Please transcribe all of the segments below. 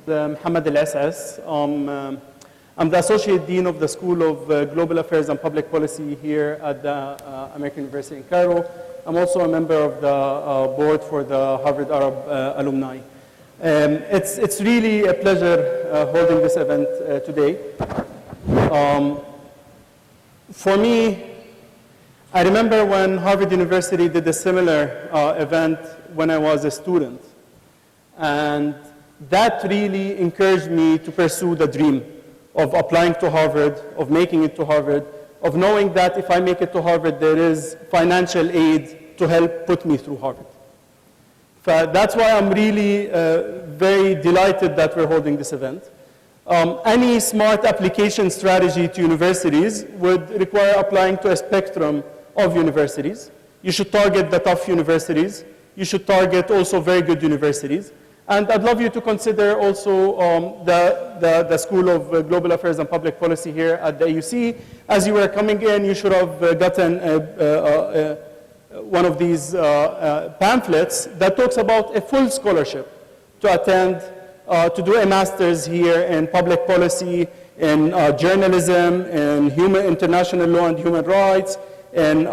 Mohamed Al-Ississ. I'm the Associate Dean of the School of Global Affairs and Public Policy here at the American University in Cairo. I'm also a member of the board for the Harvard Arab Alumni. It's really a pleasure holding this event today. For me, I remember when Harvard University did a similar event when I was a student. And that really encouraged me to pursue the dream of applying to Harvard, of making it to Harvard, of knowing that if I make it to Harvard, there is financial aid to help put me through Harvard. That's why I'm really very delighted that we're holding this event. Any smart application strategy to universities would require applying to a spectrum of universities. You should target the tough universities. You should target also very good universities. And I'd love you to consider also the School of Global Affairs and Public Policy here at the AUC. As you were coming in, you should have gotten one of these pamphlets that talks about a full scholarship to attend, to do a master's here in public policy, in journalism, in international law and human rights, in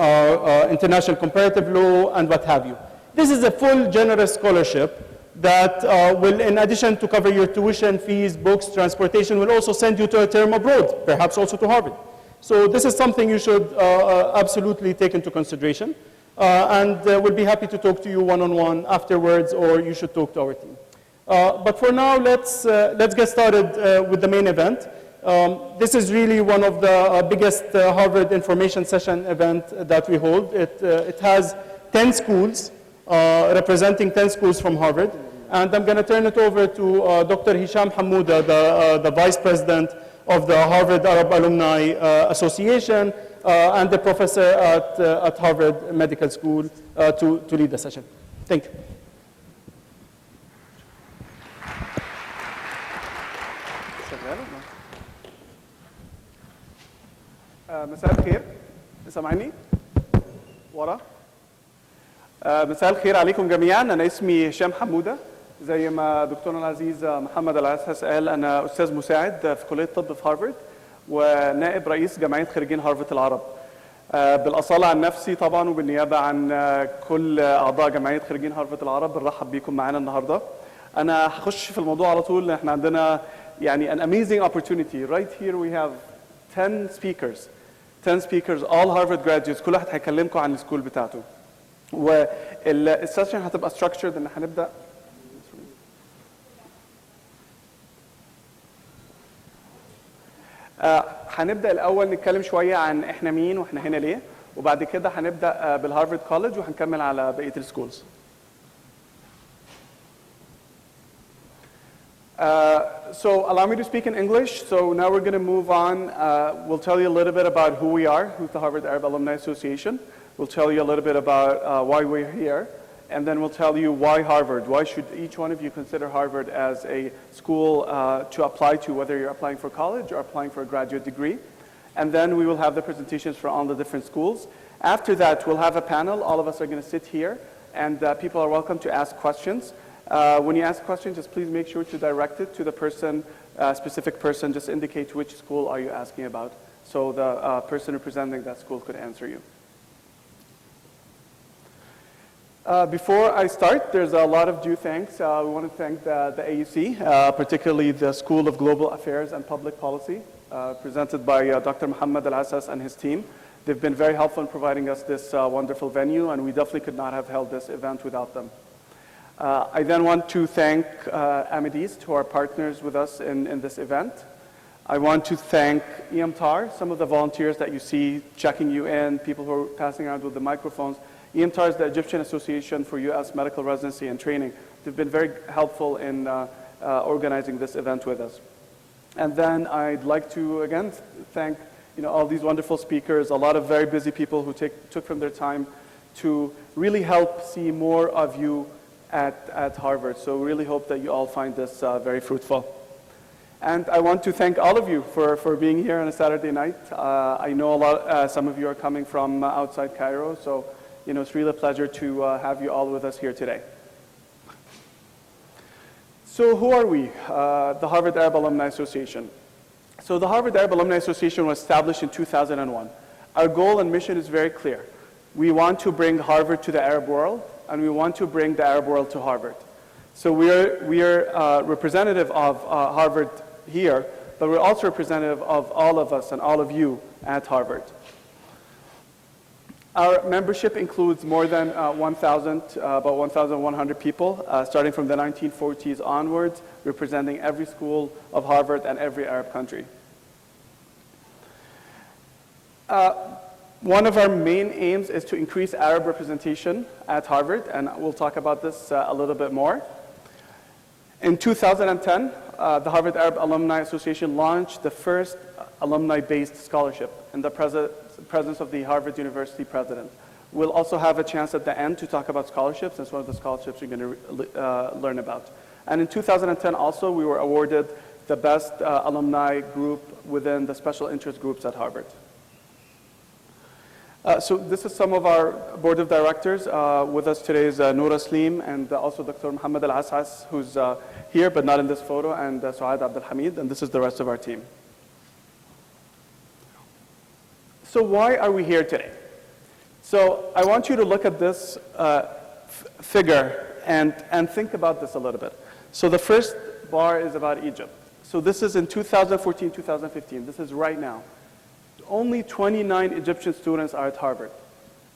international comparative law, and what have you. This is a full generous scholarship that will, in addition to cover your tuition, fees, books, transportation, will also send you to a term abroad, perhaps also to Harvard. So this is something you should absolutely take into consideration. And we'll be happy to talk to you one-on-one afterwards, or you should talk to our team. But for now, let's get started with the main event. This is really one of the biggest Harvard information session event that we hold. It has 10 schools, representing 10 schools from Harvard. And I'm going to turn it over to Dr. Hesham Hamoda, the Vice President of the Harvard Arab Alumni Association and the professor at Harvard Medical School to lead the session. Thank you. مساء الخير. سامعني؟ ورا؟ مساء الخير عليكم جميعا. أنا اسمي هشام حمودة. زي ما دكتورنا العزيز محمد العساس قال، أنا أستاذ مساعد في كلية الطب في هارفارد ونائب رئيس جمعية خريجين هارفارد العرب. بالأصالة عن نفسي طبعا وبالنيابة عن كل أعضاء جمعية خريجين هارفارد العرب بنرحب بيكم معانا النهاردة. أنا هخش في الموضوع على طول. إحنا عندنا يعني an amazing opportunity. Right here we have 10 speakers. 10 speakers, all Harvard graduates. كل واحد هيكلمكم عن السكول بتاعته. والسيشن هتبقى structured إن هنبدأ هنبدأ الأول نتكلم شوية عن إحنا مين وإحنا هنا ليه، وبعد كده هنبدأ بالهارفارد كوليدج وهنكمل على بقية السكولز. So allow me to speak in English. So now we're going to move on. We'll tell you a little bit about who we are, who's the Harvard Arab Alumni Association. We'll tell you a little bit about why we're here. And then we'll tell you why Harvard. Why should each one of you consider Harvard as a school to apply to, whether you're applying for college or applying for a graduate degree. And then we will have the presentations for all the different schools. After that, we'll have a panel. All of us are going to sit here. And people are welcome to ask questions. When you ask questions, just please make sure to direct it to the person, specific person. Just indicate which school are you asking about, so the person representing that school could answer you. Before I start, there's a lot of due thanks. We want to thank the AUC, particularly the School of Global Affairs and Public Policy, presented by Dr. Mohamed Al-Assas and his team. They've been very helpful in providing us this wonderful venue, and we definitely could not have held this event without them. I then want to thank AMIDEAST, who are partners with us in this event. I want to thank EMTAR, some of the volunteers that you see checking you in, people who are passing around with the microphones. EMTAR is the Egyptian Association for U.S. Medical Residency and Training. They've been very helpful in organizing this event with us. And then I'd like to, again, thank all these wonderful speakers, a lot of very busy people who took from their time to really help see more of you at Harvard. So we really hope that you all find this very fruitful. And I want to thank all of you for being here on a Saturday night. I know some of you are coming from outside Cairo, so it's really a pleasure to have you all with us here today. So who are we? The Harvard Arab Alumni Association. So the Harvard Arab Alumni Association was established in 2001. Our goal and mission is very clear. We want to bring Harvard to the Arab world, and we want to bring the Arab world to Harvard. So we are representative of Harvard here, but we're also representative of all of us and all of you at Harvard. Our membership includes more than about 1,100 people, starting from the 1940s onwards, representing every school of Harvard and every Arab country. One of our main aims is to increase Arab representation at Harvard, and we'll talk about this a little bit more. In 2010, the Harvard Arab Alumni Association launched the first alumni-based scholarship in the presence of the Harvard University president. We'll also have a chance at the end to talk about scholarships. That's one of the scholarships you're going to learn about. And in 2010 also, we were awarded the best alumni group within the special interest groups at Harvard. So this is some of our board of directors. With us today is Noura, Selim, and also Dr. Mohamed Al-Ississ, who's here but not in this photo, and Suad Abdelhamid, and this is the rest of our team. So why are we here today? So I want you to look at this figure and think about this a little bit. So the first bar is about Egypt. So this is in 2014, 2015. This is right now. Only 29 Egyptian students are at Harvard.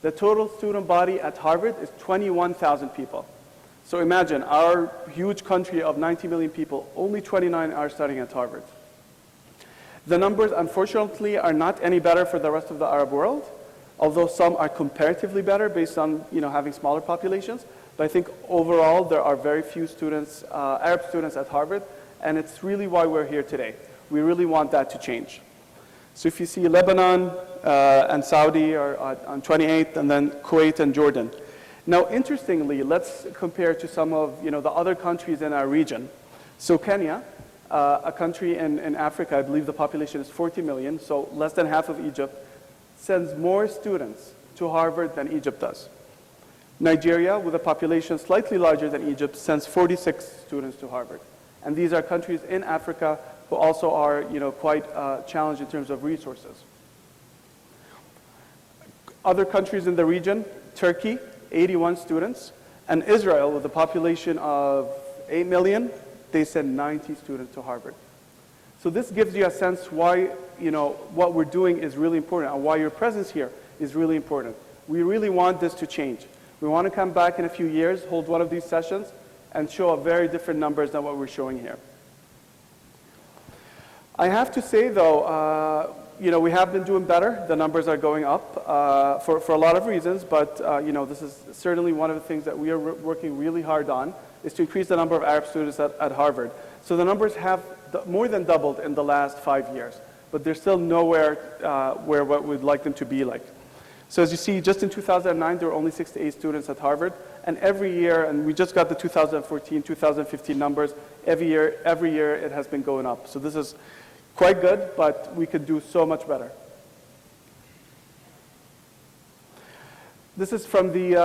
The total student body at Harvard is 21,000 people. So imagine our huge country of 90 million people, only 29 are studying at Harvard. The numbers, unfortunately, are not any better for the rest of the Arab world, although some are comparatively better based on having smaller populations. But I think overall, there are very few students, Arab students at Harvard, and it's really why we're here today. We really want that to change. So if you see Lebanon and Saudi are on 28th, and then Kuwait and Jordan. Now, interestingly, let's compare to some of the other countries in our region. So Kenya, a country in Africa, I believe the population is 40 million, so less than half of Egypt, sends more students to Harvard than Egypt does. Nigeria, with a population slightly larger than Egypt, sends 46 students to Harvard. And these are countries in Africa who also are quite challenged in terms of resources. Other countries in the region, Turkey, 81 students, and Israel, with a population of 8 million, they send 90 students to Harvard. So this gives you a sense why what we're doing is really important, and why your presence here is really important. We really want this to change. We want to come back in a few years, hold one of these sessions, and show a very different numbers than what we're showing here. I have to say, though, we have been doing better. The numbers are going up for a lot of reasons, but this is certainly one of the things that we are working really hard on, is to increase the number of Arab students at Harvard. So the numbers have more than doubled in the last 5 years, but they're still nowhere where what we'd like them to be like. So as you see, just in 2009, there were only 68 students at Harvard, and every year, and we just got the 2014, 2015 numbers, every year it has been going up. So this is quite good, but we could do so much better. This is from the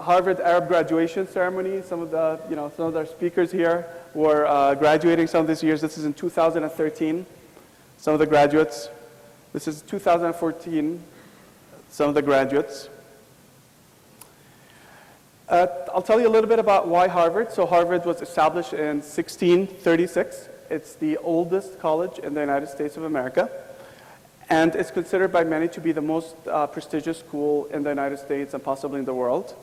Harvard Arab graduation ceremony. Some of our speakers here were graduating some of these years. This is in 2013, some of the graduates. This is 2014, some of the graduates. I'll tell you a little bit about why Harvard. So Harvard was established in 1636. It's the oldest college in the United States of America, and it's considered by many to be the most prestigious school in the United States and possibly in the world.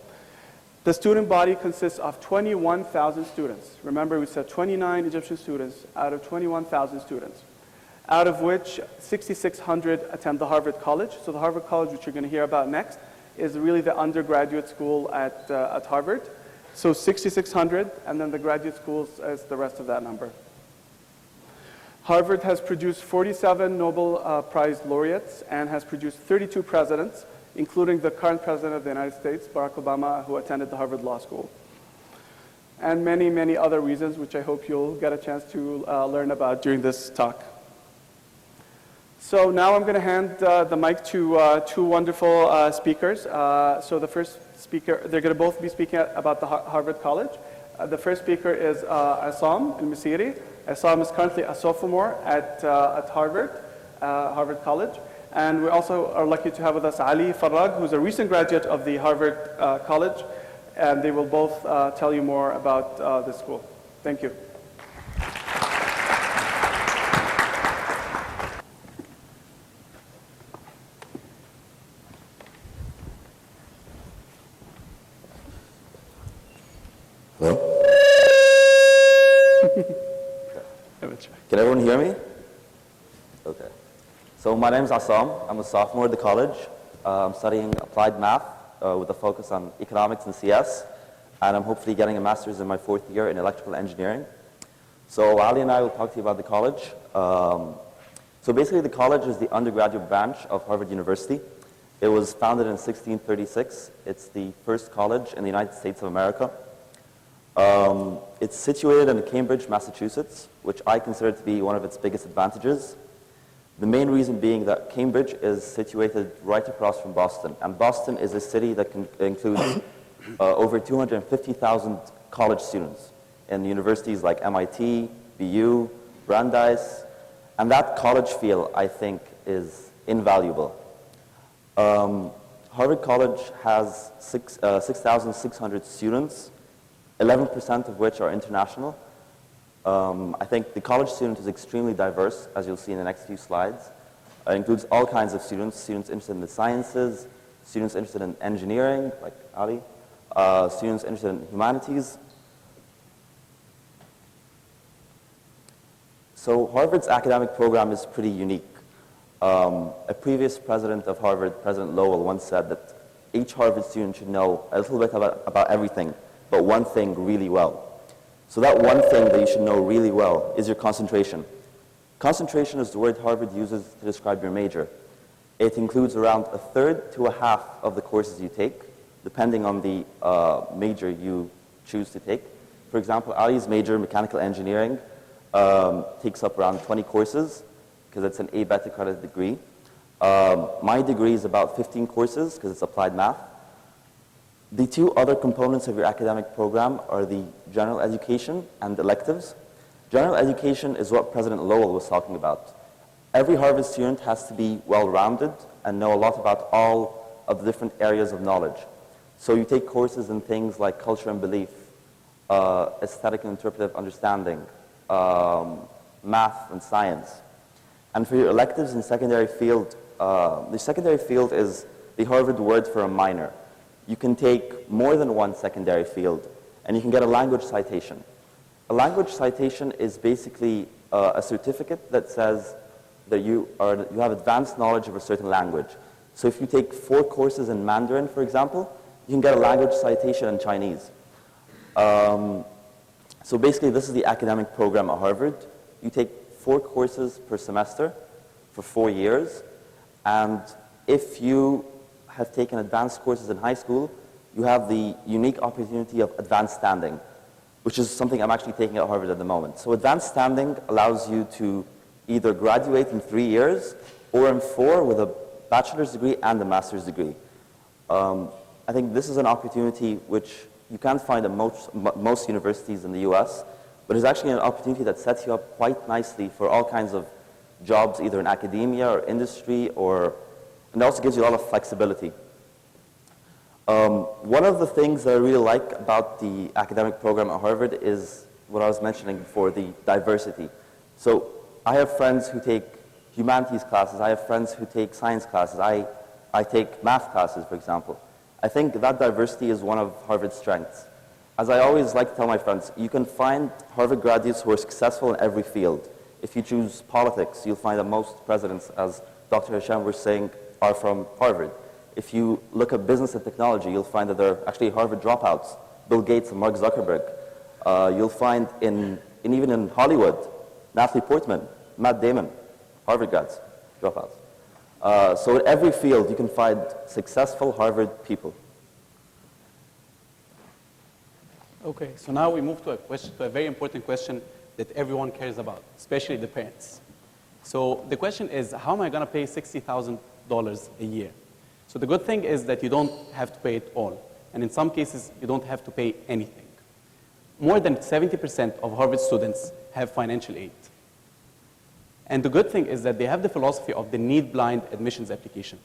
The student body consists of 21,000 students. Remember, we said 29 Egyptian students out of 21,000 students, out of which 6,600 attend the Harvard College. So the Harvard College, which you're going to hear about next, is really the undergraduate school at Harvard. So 6,600, and then the graduate schools is the rest of that number. Harvard has produced 47 Nobel Prize laureates and has produced 32 presidents, including the current president of the United States, Barack Obama, who attended the Harvard Law School. And many, many other reasons, which I hope you'll get a chance to learn about during this talk. So now I'm going to hand the mic to two wonderful speakers. So the first speaker, they're going to both be speaking about the Harvard College. The first speaker is Essam Messiri. Essam is currently a sophomore at Harvard College. And we also are lucky to have with us Ali Farag, who's a recent graduate of the Harvard College. And they will both tell you more about this school. Thank you. Hello? Can everyone hear me? Okay. So my name is Essam. I'm a sophomore at the college. I'm studying applied math with a focus on economics and CS. And I'm hopefully getting a master's in my 4th year in electrical engineering. So Ali and I will talk to you about the college. So basically the college is the undergraduate branch of Harvard University. It was founded in 1636. It's the first college in the United States of America. It's situated in Cambridge, Massachusetts, which I consider to be one of its biggest advantages. The main reason being that Cambridge is situated right across from Boston. And Boston is a city that includes over 250,000 college students in universities like MIT, BU, Brandeis. And that college feel, I think, is invaluable. Harvard College has 6,600 students, 11% of which are international. I think the college student is extremely diverse, as you'll see in the next few slides. It includes all kinds of students, students interested in the sciences, students interested in engineering, like Ali, students interested in humanities. So Harvard's academic program is pretty unique. A previous president of Harvard, President Lowell, once said that each Harvard student should know a little bit about everything, but one thing really well. So that one thing that you should know really well is your concentration. Concentration is the word Harvard uses to describe your major. It includes around 1/3 to 1/2 of the courses you take, depending on the major you choose to take. For example, Ali's major, mechanical engineering, takes up around 20 courses because it's an A beta credit degree. My degree is about 15 courses because it's applied math. The two other components of your academic program are the general education and electives. General education is what President Lowell was talking about. Every Harvard student has to be well-rounded and know a lot about all of the different areas of knowledge. So you take courses in things like culture and belief, aesthetic and interpretive understanding, math and science. And for your electives in secondary field, the secondary field is the Harvard word for a minor. You can take more than one secondary field, and you can get a language citation. A language citation is basically a certificate that says that you have advanced knowledge of a certain language. So if you take 4 courses in Mandarin, for example, you can get a language citation in Chinese. So basically, this is the academic program at Harvard. You take 4 courses per semester for 4 years, and if you have taken advanced courses in high school, you have the unique opportunity of advanced standing, which is something I'm actually taking at Harvard at the moment. So advanced standing allows you to either graduate in 3 years or in 4 with a bachelor's degree and a master's degree. I think this is an opportunity which you can't find at most universities in the US, but it's actually an opportunity that sets you up quite nicely for all kinds of jobs, either in academia or industry, and it also gives you a lot of flexibility. One of the things that I really like about the academic program at Harvard is what I was mentioning before, the diversity. So I have friends who take humanities classes. I have friends who take science classes. I take math classes, for example. I think that diversity is one of Harvard's strengths. As I always like to tell my friends, you can find Harvard graduates who are successful in every field. If you choose politics, you'll find that most presidents, as Dr. Hesham was saying, are from Harvard. If you look at business and technology, you'll find that they're actually Harvard dropouts, Bill Gates and Mark Zuckerberg. You'll find even in Hollywood, Natalie Portman, Matt Damon, Harvard grads, dropouts. So in every field, you can find successful Harvard people. Okay, so now we move to a very important question that everyone cares about, especially the parents. So the question is, how am I going to pay $60,000 a year? So the good thing is that you don't have to pay it all. And in some cases, you don't have to pay anything. more than 70% of Harvard students have financial aid. And the good thing is that they have the philosophy of the need-blind admissions application,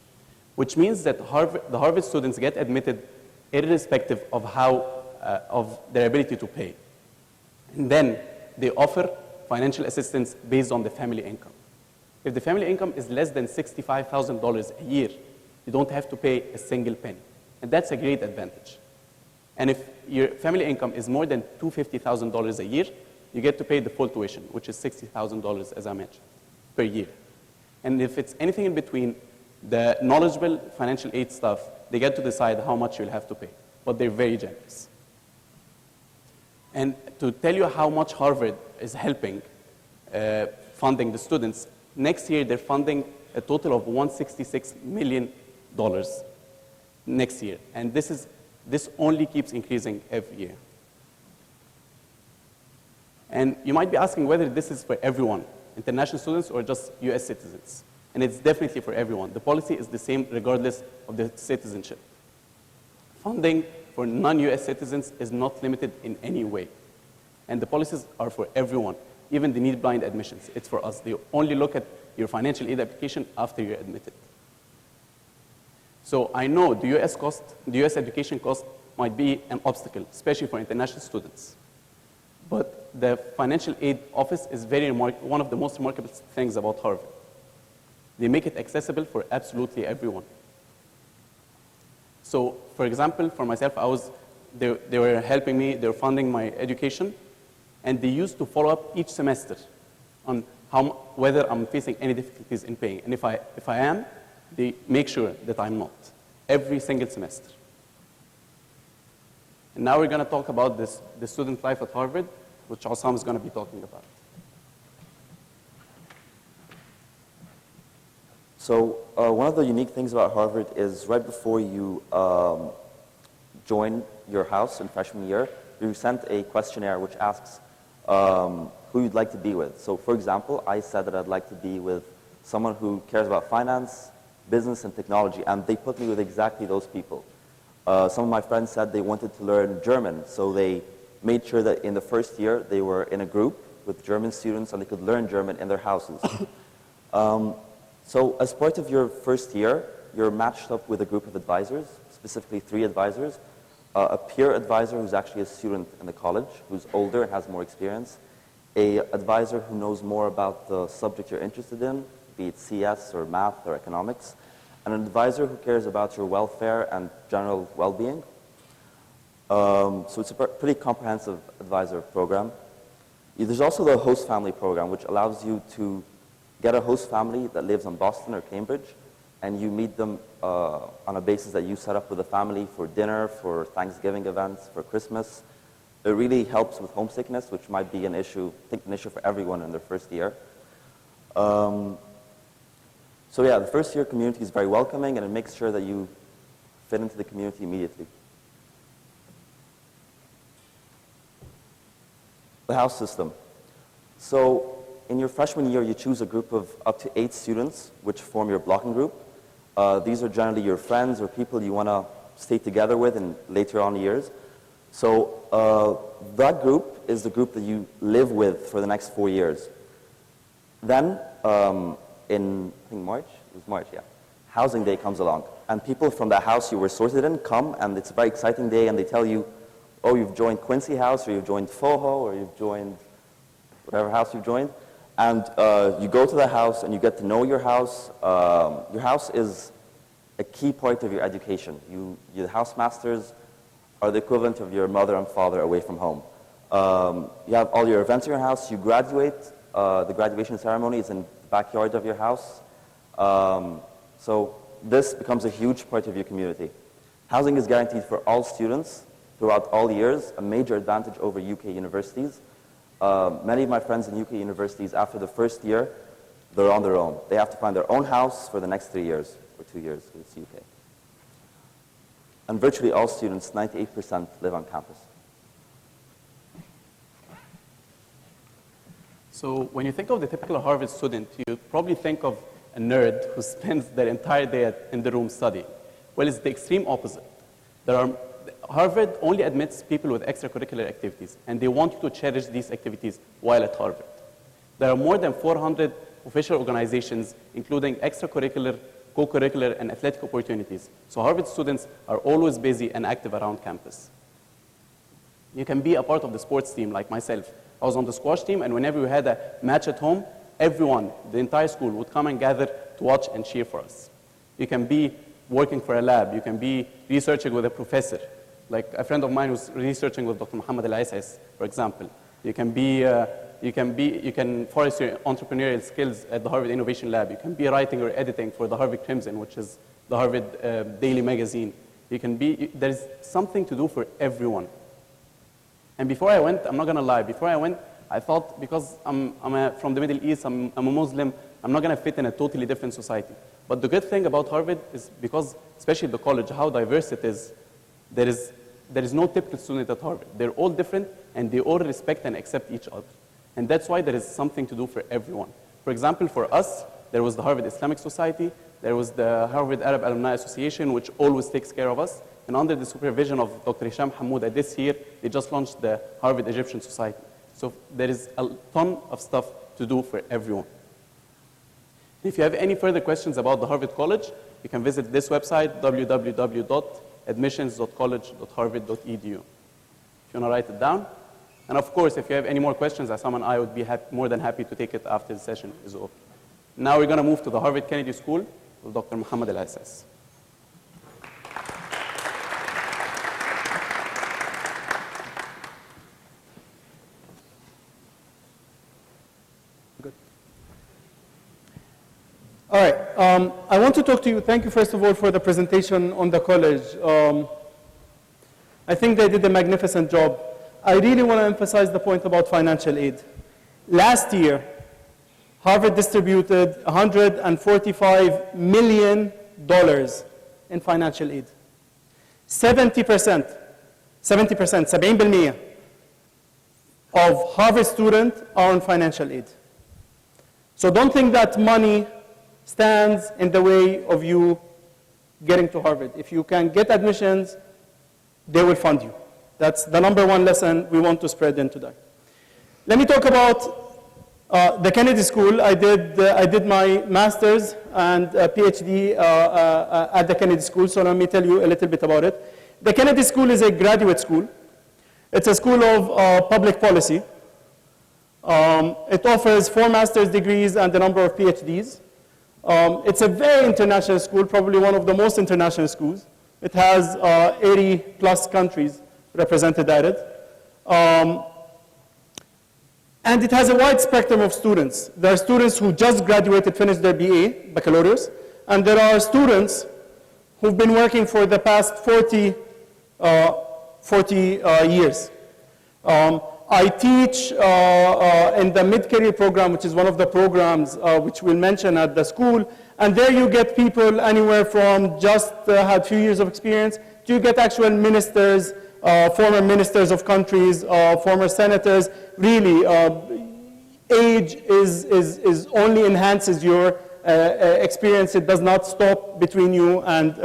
which means that the Harvard students get admitted irrespective of of their ability to pay. And then they offer financial assistance based on the family income. If the family income is less than $65,000 a year, you don't have to pay a single penny. And that's a great advantage. And if your family income is more than $250,000 a year, you get to pay the full tuition, which is $60,000, as I mentioned, per year. And if it's anything in between, the knowledgeable financial aid staff, they get to decide how much you'll have to pay. But they're very generous. And to tell you how much Harvard is helping funding the students, next year they're funding a total of $166 million next year. And this only keeps increasing every year. And you might be asking whether this is for everyone, international students or just US citizens. And it's definitely for everyone. The policy is the same regardless of the citizenship. Funding for non-US citizens is not limited in any way. And the policies are for everyone, even the need-blind admissions. It's for us. They only look at your financial aid application after you're admitted. So I know the US education cost might be an obstacle, especially for international students. But the financial aid office is one of the most remarkable things about Harvard. They make it accessible for absolutely everyone. So, for example, for myself, they were helping me, they were funding my education, and they used to follow up each semester on whether I'm facing any difficulties in paying. And if I am, they make sure that I'm not, every single semester. And now we're going to talk about the student life at Harvard, which Essam is going to be talking about. So one of the unique things about Harvard is right before you join your house in freshman year, you're sent a questionnaire which asks who you'd like to be with. So for example, I said that I'd like to be with someone who cares about finance, business, and technology, and they put me with exactly those people. Some of my friends said they wanted to learn German, so they made sure that in the first year they were in a group with German students and they could learn German in their houses. So as part of your first year, you're matched up with a group of advisors, specifically 3 advisors, a peer advisor who's actually a student in the college, who's older and has more experience, a advisor who knows more about the subject you're interested in, be it CS or math or economics, and an advisor who cares about your welfare and general well-being. So it's a pretty comprehensive advisor program. There's also the host family program, which allows you to get a host family that lives in Boston or Cambridge, and you meet them on a basis that you set up with the family for dinner, for Thanksgiving events, for Christmas. It really helps with homesickness, which might be an issue, I think an issue for everyone in their first year. So yeah, the first year community is very welcoming, and it makes sure that you fit into the community immediately. The house system. So in your freshman year, you choose a group of up to 8 students, which form your blocking group. These are generally your friends or people you want to stay together with in later on years. So that group is the group that you live with for the next 4 years. Then in, I think March, it was March, yeah, housing day comes along. And people from the house you were sorted in come, and it's a very exciting day, and they tell you, oh, you've joined Quincy House, or you've joined FOHO, or you've joined whatever house you've joined. And you go to the house, and you get to know your house. Your house is a key part of your education. The house-masters are the equivalent of your mother and father away from home. You have all your events in your house. You graduate. The graduation ceremony is in the backyard of your house. So this becomes a huge part of your community. Housing is guaranteed for all students throughout all years, a major advantage over UK universities. Many of my friends in UK universities, after the first year, they're on their own. They have to find their own house for the next 3 years, or 2 years, because it's UK. And virtually all students, 98%, live on campus. So when you think of the typical Harvard student, you probably think of a nerd who spends their entire day in the room studying. Well, it's the extreme opposite. There are Harvard only admits people with extracurricular activities, and they want you to cherish these activities while at Harvard. There are more than 400 official organizations, including extracurricular, co-curricular, and athletic opportunities. So Harvard students are always busy and active around campus. You can be a part of the sports team, like myself. I was on the squash team, and whenever we had a match at home, everyone, the entire school, would come and gather to watch and cheer for us. You can be working for a lab. You can be researching with a professor. Like a friend of mine was researching with Dr. Mohamed Al-Ississ, for example. You can force your entrepreneurial skills at the Harvard Innovation Lab. You can be writing or editing for the Harvard Crimson, which is the Harvard daily magazine. There's something to do for everyone. And before I went, I'm not gonna lie, before I went, I thought because I'm from the Middle East, I'm a Muslim, I'm not gonna fit in a totally different society. But the good thing about Harvard is because, especially the college, how diverse it is, there is no typical student at Harvard. They're all different, and they all respect and accept each other. And that's why there is something to do for everyone. For example, for us, there was the Harvard Islamic Society, there was the Harvard Arab Alumni Association, which always takes care of us. And under the supervision of Dr. Hesham Hamoda this year, they just launched the Harvard Egyptian Society. So there is a ton of stuff to do for everyone. If you have any further questions about the Harvard College, you can visit this website, www.admissions.college.harvard.edu. If you want to write it down. And of course, if you have any more questions, Essam and I would be more than happy to take it after the session is over. Now we're going to move to the Harvard Kennedy School with Dr. Mohamed Al-Ississ. All right, I want to talk to you. Thank you, first of all, for the presentation on the college. I think they did a magnificent job. I really want to emphasize the point about financial aid. Last year, Harvard distributed $145 million in financial aid. 70%, 70% of Harvard students are on financial aid. So don't think that money stands in the way of you getting to Harvard. If you can get admissions, they will fund you. That's the number one lesson we want to spread into that. Let me talk about the Kennedy School. I did my master's and PhD at the Kennedy School, so let me tell you a little bit about it. The Kennedy School is a graduate school. It's a school of public policy. It offers 4 master's degrees and a number of PhDs. It's a very international school, probably one of the most international schools. It has 80 plus countries represented at it. And it has a wide spectrum of students. There are students who just graduated, finished their BA, baccalaureate, and there are students who've been working for the past 40 years. I teach in the mid-career program, which is one of the programs which we'll mention at the school, and there you get people anywhere from just had a few years of experience to you get actual ministers, former ministers of countries, former senators. Really, age is only enhances your experience. It does not stop between you and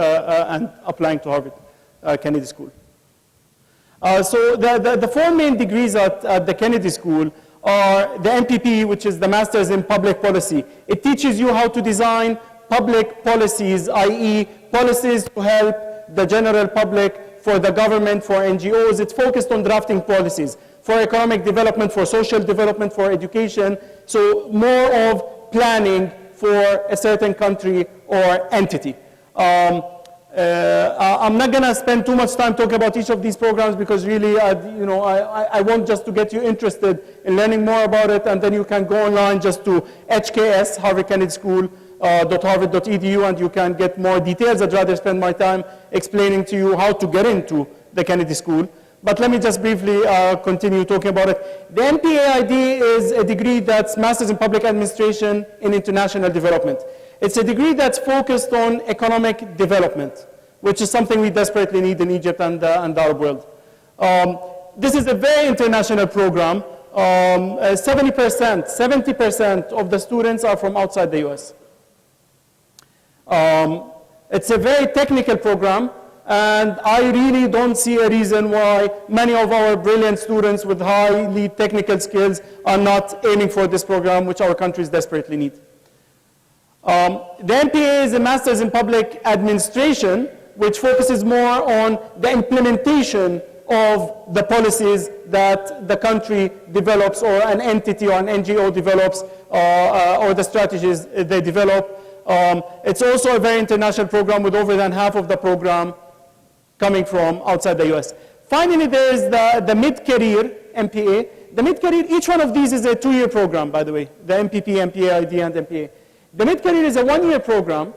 applying to Harvard Kennedy School. So the 4 main degrees at the Kennedy School are the MPP, which is the Masters in Public Policy. It teaches you how to design public policies, i.e. policies to help the general public, for the government, for NGOs. It's focused on drafting policies for economic development, for social development, for education. So more of planning for a certain country or entity. I'm not going to spend too much time talking about each of these programs because really, I want just to get you interested in learning more about it, and then you can go online just to HKS, Harvard Kennedy School, .harvard.edu, and you can get more details. I'd rather spend my time explaining to you how to get into the Kennedy School. But let me just briefly continue talking about it. The MPAID is a degree that's Masters in Public Administration in International Development. It's a degree that's focused on economic development, which is something we desperately need in Egypt and the Arab world. This is a very international program. 70% of the students are from outside the US. It's a very technical program. And I really don't see a reason why many of our brilliant students with highly technical skills are not aiming for this program, which our countries desperately need. The MPA is a Master's in Public Administration, which focuses more on the implementation of the policies that the country develops, or an entity or an NGO develops, or the strategies they develop. It's also a very international program, with over than half of the program coming from outside the US. Finally, there is the mid-career MPA. The mid-career, each one of these is a 2-year program, by the way, the MPP, MPA, ID, and MPA. The mid-career is a 1-year program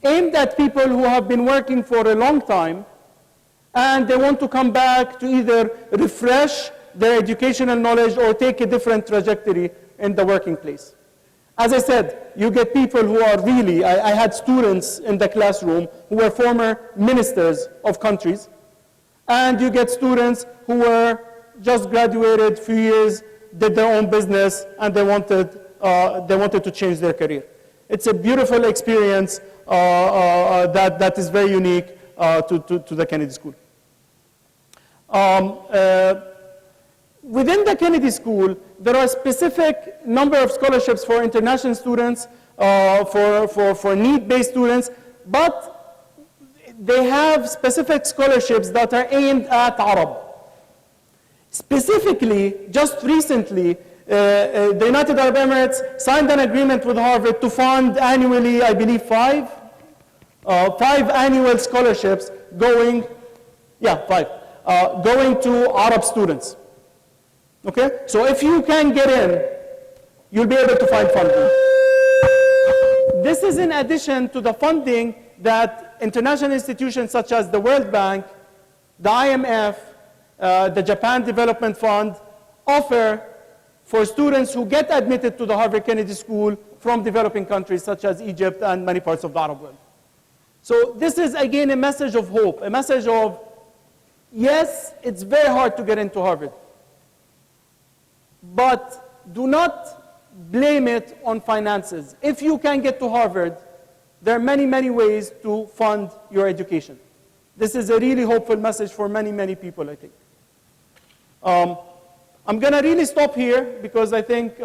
aimed at people who have been working for a long time, and they want to come back to either refresh their educational knowledge or take a different trajectory in the working place. As I said, you get people who are really, I had students in the classroom who were former ministers of countries, and you get students who were just graduated, few years, did their own business, and they wanted to change their career. It's a beautiful experience that is very unique to the Kennedy School. Within the Kennedy School, there are a specific number of scholarships for international students, for need-based students, but they have specific scholarships that are aimed at Arab. Specifically, just recently, the United Arab Emirates signed an agreement with Harvard to fund annually, I believe, five annual scholarships going to Arab students. Okay? So if you can get in, you'll be able to find funding. This is in addition to the funding that international institutions such as the World Bank, the IMF, the Japan Development Fund offer for students who get admitted to the Harvard Kennedy School from developing countries such as Egypt and many parts of the Arab world. So this is, again, a message of hope, a message of, yes, it's very hard to get into Harvard, but do not blame it on finances. If you can get to Harvard, there are many, many ways to fund your education. This is a really hopeful message for many, many people, I think. I'm going to really stop here because I think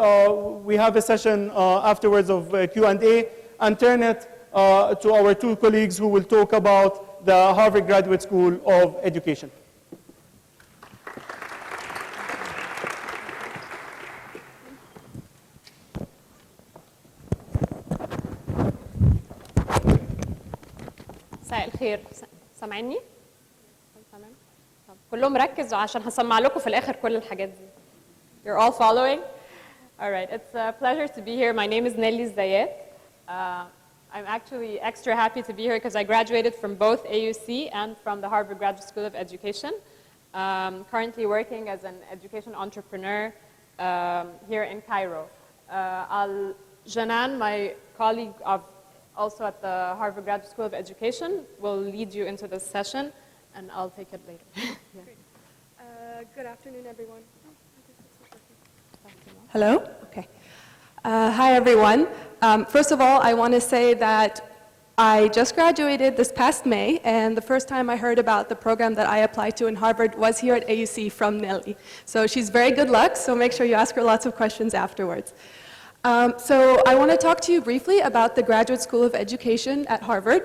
we have a session afterwards of Q&A, and turn it to our two colleagues who will talk about the Harvard Graduate School of Education. مساء الخير سامعني؟ تمام؟ كلهم ركزوا عشان هسمع لكم في الآخر كل الحاجات دي. You're all following? All right, it's a pleasure to be here. My name is Nelly El-Zayat. I'm actually extra happy to be here because I graduated from both AUC and from the Harvard Graduate School of Education. Currently working as an education entrepreneur here in Cairo. Jenan, my colleague also at the Harvard Graduate School of Education, will lead you into this session, and I'll take it later. Yeah. Good afternoon, everyone. Hello? Okay. Hi, everyone. First of all, I want to say that I just graduated this past May, and the first time I heard about the program that I applied to in Harvard was here at AUC from Nelly. So she's very good luck, so make sure you ask her lots of questions afterwards. So I want to talk to you briefly about the Graduate School of Education at Harvard.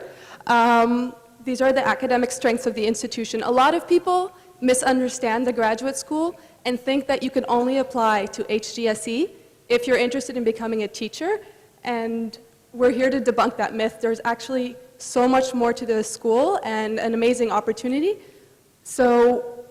These are the academic strengths of the institution. A lot of people misunderstand the graduate school and think that you can only apply to HGSE if you're interested in becoming a teacher, and we're here to debunk that myth. There's actually so much more to the school and an amazing opportunity. So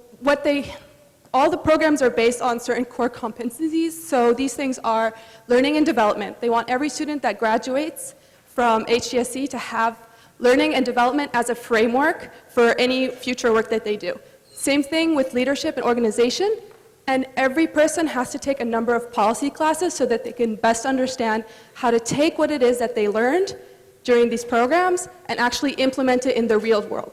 all the programs are based on certain core competencies. So these things are learning and development. They want every student that graduates from HGSE to have learning and development as a framework for any future work that they do. Same thing with leadership and organization. And every person has to take a number of policy classes so that they can best understand how to take what it is that they learned during these programs and actually implement it in the real world.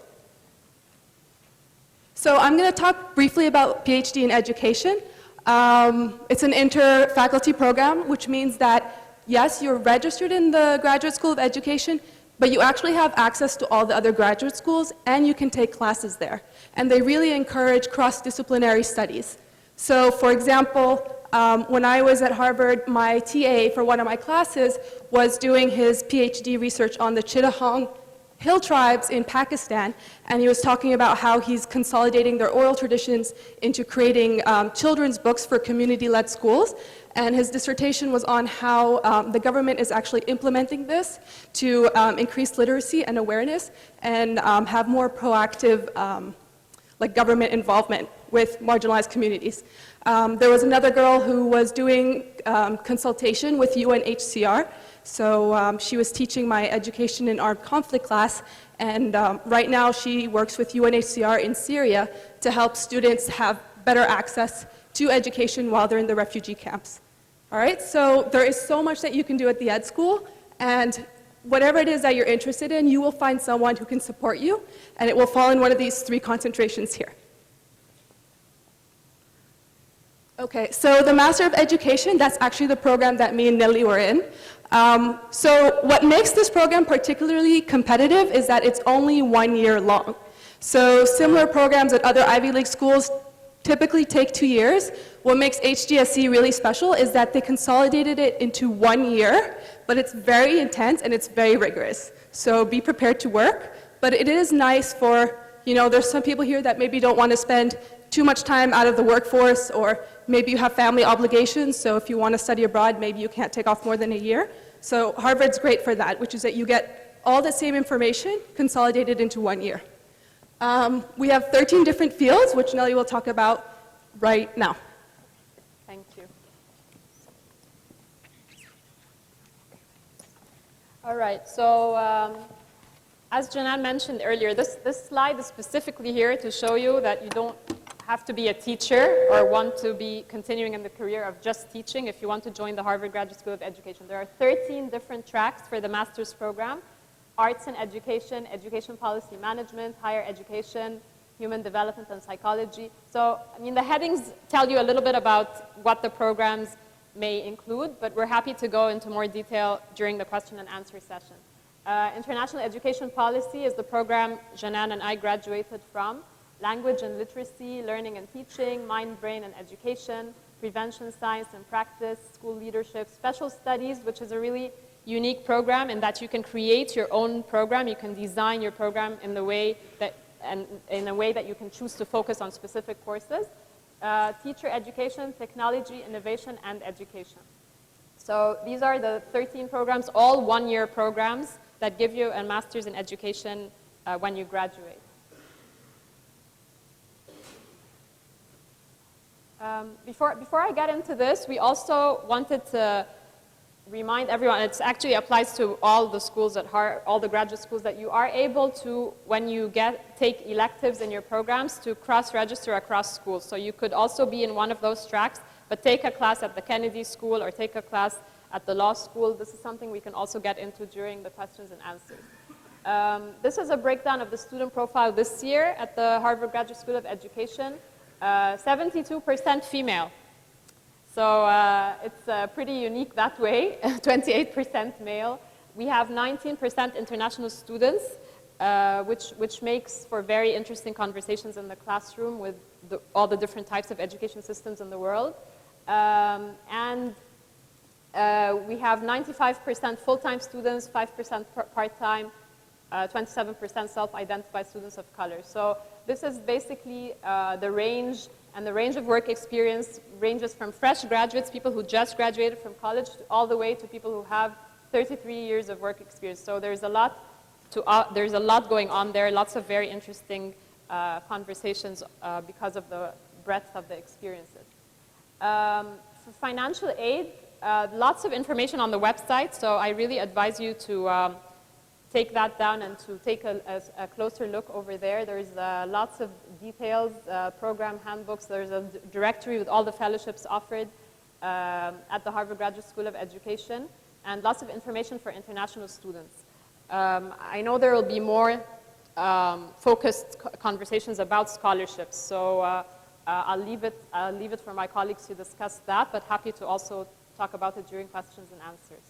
So I'm going to talk briefly about PhD in education. It's an inter-faculty program, which means that, yes, you're registered in the Graduate School of Education, but you actually have access to all the other graduate schools, and you can take classes there. And they really encourage cross-disciplinary studies. So, for example, when I was at Harvard, my TA for one of my classes was doing his PhD research on the Chittagong Hill tribes in Pakistan, and he was talking about how he's consolidating their oral traditions into creating children's books for community-led schools. And his dissertation was on how the government is actually implementing this to increase literacy and awareness and have more proactive like government involvement with marginalized communities. There was another girl who was doing consultation with UNHCR. So she was teaching my education in armed conflict class, and right now she works with UNHCR in Syria to help students have better access to education while they're in the refugee camps. All right, so there is so much that you can do at the Ed School, and whatever it is that you're interested in, you will find someone who can support you, and it will fall in one of these 3 concentrations here. Okay, so the Master of Education, that's actually the program that me and Nelly were in. So what makes this program particularly competitive is that it's only 1 year long. So similar programs at other Ivy League schools typically take 2 years. What makes HGSC really special is that they consolidated it into 1 year, but it's very intense and it's very rigorous. So be prepared to work, but it is nice for, you know, there's some people here that maybe don't want to spend too much time out of the workforce, or maybe you have family obligations, so if you want to study abroad, maybe you can't take off more than a year. So Harvard's great for that, which is that you get all the same information consolidated into 1 year. We have 13 different fields, which Nelly will talk about right now. Thank you. All right, so as Jenan mentioned earlier, this slide is specifically here to show you that you don't have to be a teacher or want to be continuing in the career of just teaching if you want to join the Harvard Graduate School of Education. There are 13 different tracks for the master's program: arts and education, education policy management, higher education, human development and psychology. So, I mean, the headings tell you a little bit about what the programs may include, but we're happy to go into more detail during the question and answer session. International Education Policy is the program Jenan and I graduated from. Language and literacy, learning and teaching, mind, brain, and education, prevention, science and practice, school leadership, special studies, which is a really unique program in that you can create your own program. You can design your program in the way that, and in a way that you can choose to focus on specific courses. Teacher education, technology, innovation, and education. So these are the 13 programs, all 1 year programs that give you a master's in education when you graduate. Before I get into this, we also wanted to remind everyone, it actually applies to all the schools at Harvard, all the graduate schools, that you are able to, when you take electives in your programs, to cross-register across schools. So you could also be in one of those tracks, but take a class at the Kennedy School or take a class at the law school. This is something we can also get into during the questions and answers. This is a breakdown of the student profile this year at the Harvard Graduate School of Education. 72% female. So it's pretty unique that way, 28% male. We have 19% international students, which makes for very interesting conversations in the classroom with all the different types of education systems in the world. And we have 95% full-time students, 5% part-time, 27% self-identified students of color. So this is basically the range, and the range of work experience ranges from fresh graduates, people who just graduated from college, all the way to people who have 33 years of work experience. So there's a lot going on there, lots of very interesting conversations because of the breadth of the experiences. For financial aid, lots of information on the website, so I really advise you to take that down and to take a closer look over there. There's lots of details, program handbooks. There's a directory with all the fellowships offered at the Harvard Graduate School of Education, and lots of information for international students. I know there will be more focused conversations about scholarships, so I'll leave it for my colleagues to discuss that, but happy to also talk about it during questions and answers.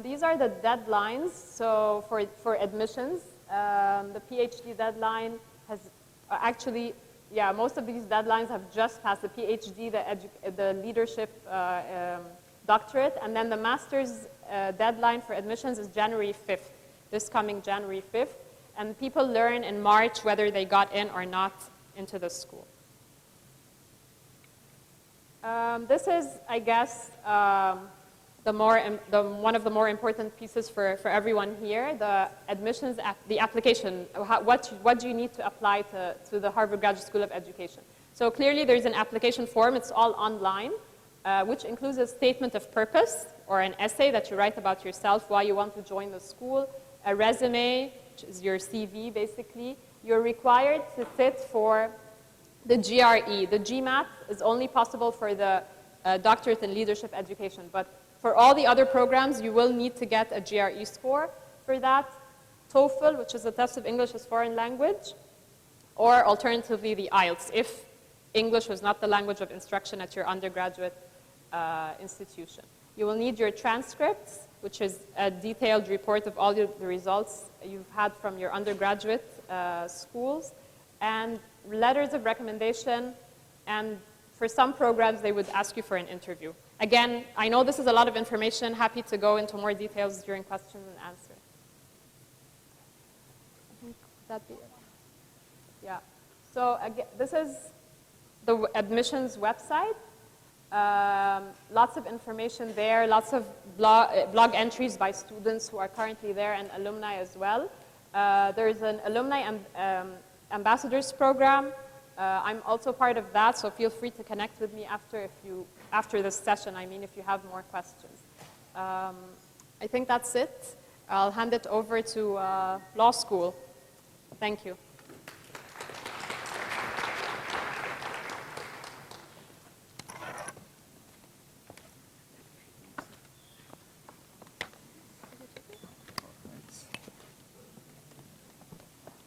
These are the deadlines. So for admissions, the PhD deadline has actually, yeah, most of these deadlines have just passed. The PhD, the leadership doctorate, and then the master's deadline for admissions is January 5th, this coming January 5th. And people learn in March whether they got in or not into the school. This is, I guess, one of the more important pieces for everyone here, the admissions, the application. What do you need to apply to the Harvard Graduate School of Education? So clearly there's an application form. It's all online, which includes a statement of purpose or an essay that you write about yourself, why you want to join the school, a resume, which is your CV basically. You're required to sit for the GRE. The GMAT is only possible for the doctorate in leadership education, but for all the other programs, you will need to get a GRE score for that. TOEFL, which is a test of English as foreign language, or alternatively the IELTS, if English was not the language of instruction at your undergraduate institution. You will need your transcripts, which is a detailed report of all the results you've had from your undergraduate schools, and letters of recommendation, and for some programs, they would ask you for an interview. Again, I know this is a lot of information. Happy to go into more details during questions and answers. I think that'd be it. Yeah. So again, this is the admissions website. Lots of information there, lots of blog entries by students who are currently there and alumni as well. There's an alumni ambassadors program. I'm also part of that, so feel free to connect with me after this session, if you have more questions. I think that's it. I'll hand it over to law school. Thank you.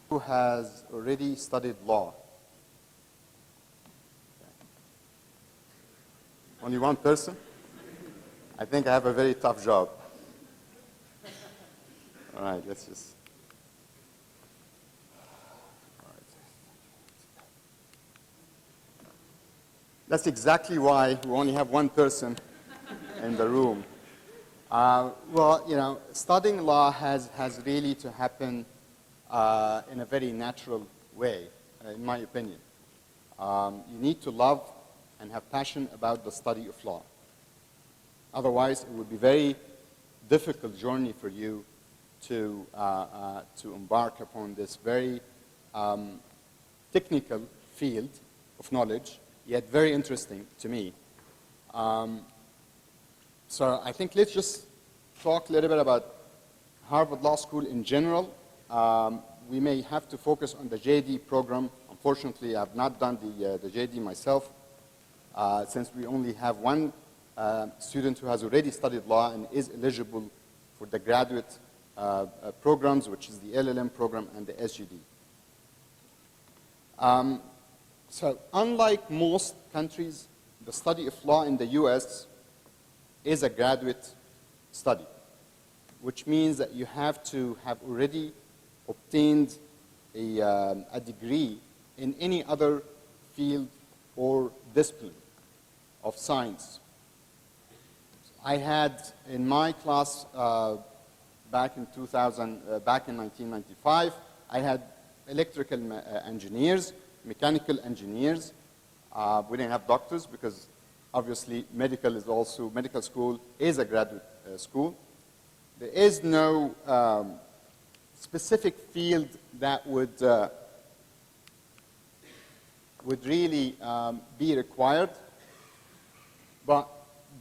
Who has already studied law? Only one person? I think I have a very tough job. All right, let's just. All right. That's exactly why we only have one person in the room. Well, studying law has really to happen in a very natural way, in my opinion. You need to love and have passion about the study of law. Otherwise, it would be a very difficult journey for you to embark upon this very technical field of knowledge, yet very interesting to me. So I think let's just talk a little bit about Harvard Law School in general. We may have to focus on the JD program. Unfortunately, I've not done the JD myself, since we only have one student who has already studied law and is eligible for the graduate programs, which is the LLM program and the SGD. So unlike most countries, the study of law in the US is a graduate study, which means that you have to have already obtained a degree in any other field or discipline of science. I had in my class back in 1995, I had electrical engineers, mechanical engineers. We didn't have doctors because obviously medical school is a graduate school. There is no specific field that would really be required, but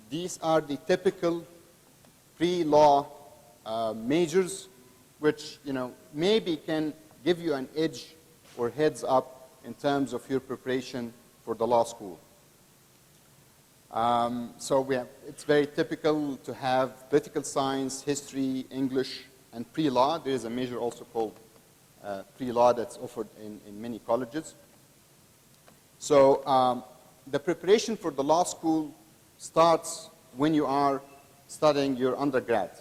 these are the typical pre-law majors, which maybe can give you an edge or heads up in terms of your preparation for the law school. So it's very typical to have political science, history, English, and pre-law. There is a major also called pre-law that's offered in many colleges. So the preparation for the law school starts when you are studying your undergrad.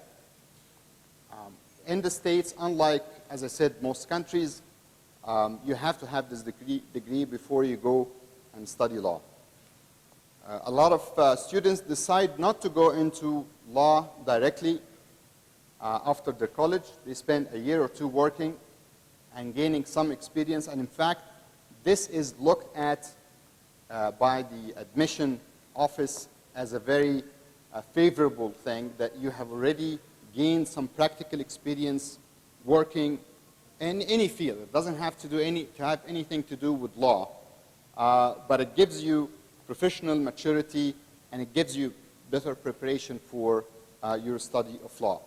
In the States, unlike, as I said, most countries, you have to have this degree before you go and study law. A lot of students decide not to go into law directly after their college. They spend a year or two working and gaining some experience. And in fact, this is looked at by the admission office as a very favorable thing, that you have already gained some practical experience working in any field. It doesn't have to have anything to do with law, but it gives you professional maturity and it gives you better preparation for your study of law.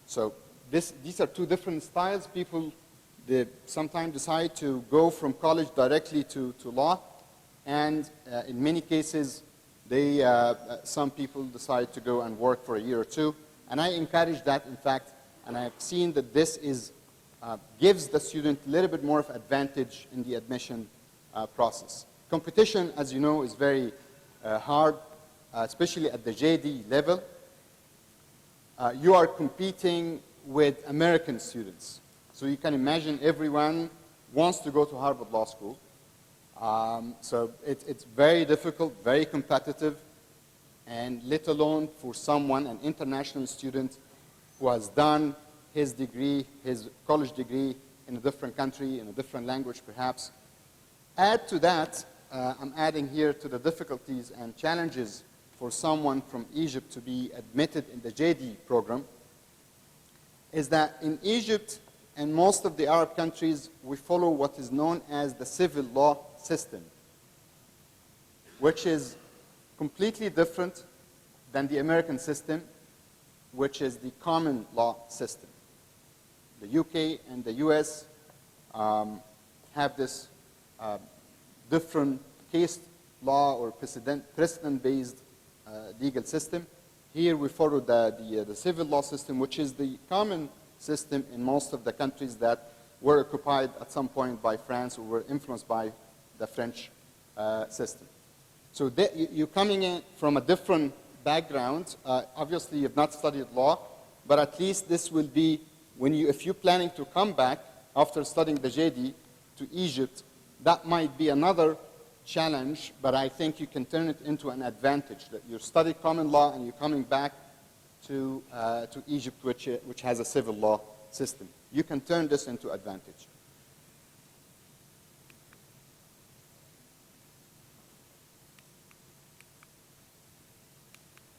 So these are two different styles. People sometimes decide to go from college directly to law, and in many cases, some people decide to go and work for a year or two. And I encourage that, in fact, and I've seen that this gives the student a little bit more of advantage in the admission process. Competition, as you know, is very hard, especially at the JD level. You are competing with American students. So you can imagine everyone wants to go to Harvard Law School. So it's very difficult, very competitive, and let alone for someone, an international student, who has done his degree, his college degree in a different country, in a different language perhaps. Add to that, I'm adding here to the difficulties and challenges for someone from Egypt to be admitted in the JD program, is that in Egypt and most of the Arab countries, we follow what is known as the civil law system, which is completely different than the American system, which is the common law system. The UK and the US have this different case law or precedent-based legal system. Here we follow the civil law system, which is the common system in most of the countries that were occupied at some point by France or were influenced by the French system. So you're coming in from a different background. Obviously, you've not studied law, but at least this will be, if you're planning to come back after studying the JD to Egypt, that might be another challenge, but I think you can turn it into an advantage, that you study common law and you're coming back to Egypt, which has a civil law system. You can turn this into advantage.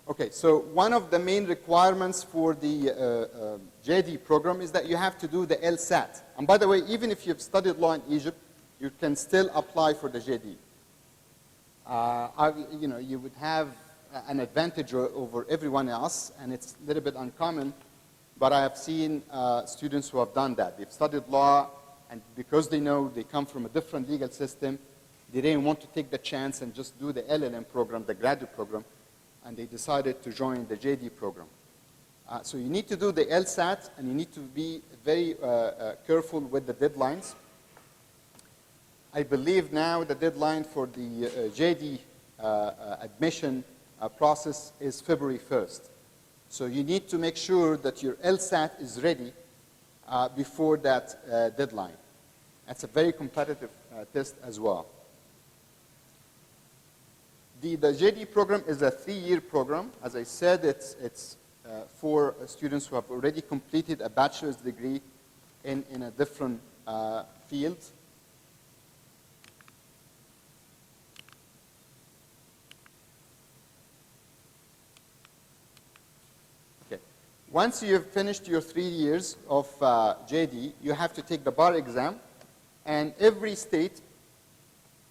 Okay, so one of the main requirements for the JD program is that you have to do the El-Zayat. And by the way, even if you've studied law in Egypt, you can still apply for the JD. You would have an advantage over everyone else, and it's a little bit uncommon, but I have seen students who have done that. They've studied law, and because they know they come from a different legal system, they didn't want to take the chance and just do the LLM program, the graduate program, and they decided to join the JD program. So you need to do the El-Zayat, and you need to be very careful with the deadlines. I believe now the deadline for the JD admission process is February 1st. So you need to make sure that your El-Zayat is ready before that deadline. That's a very competitive test as well. The JD program is a 3-year program. As I said, it's for students who have already completed a bachelor's degree in a different field. Okay. Once you've finished your 3 years of JD, you have to take the bar exam, and every state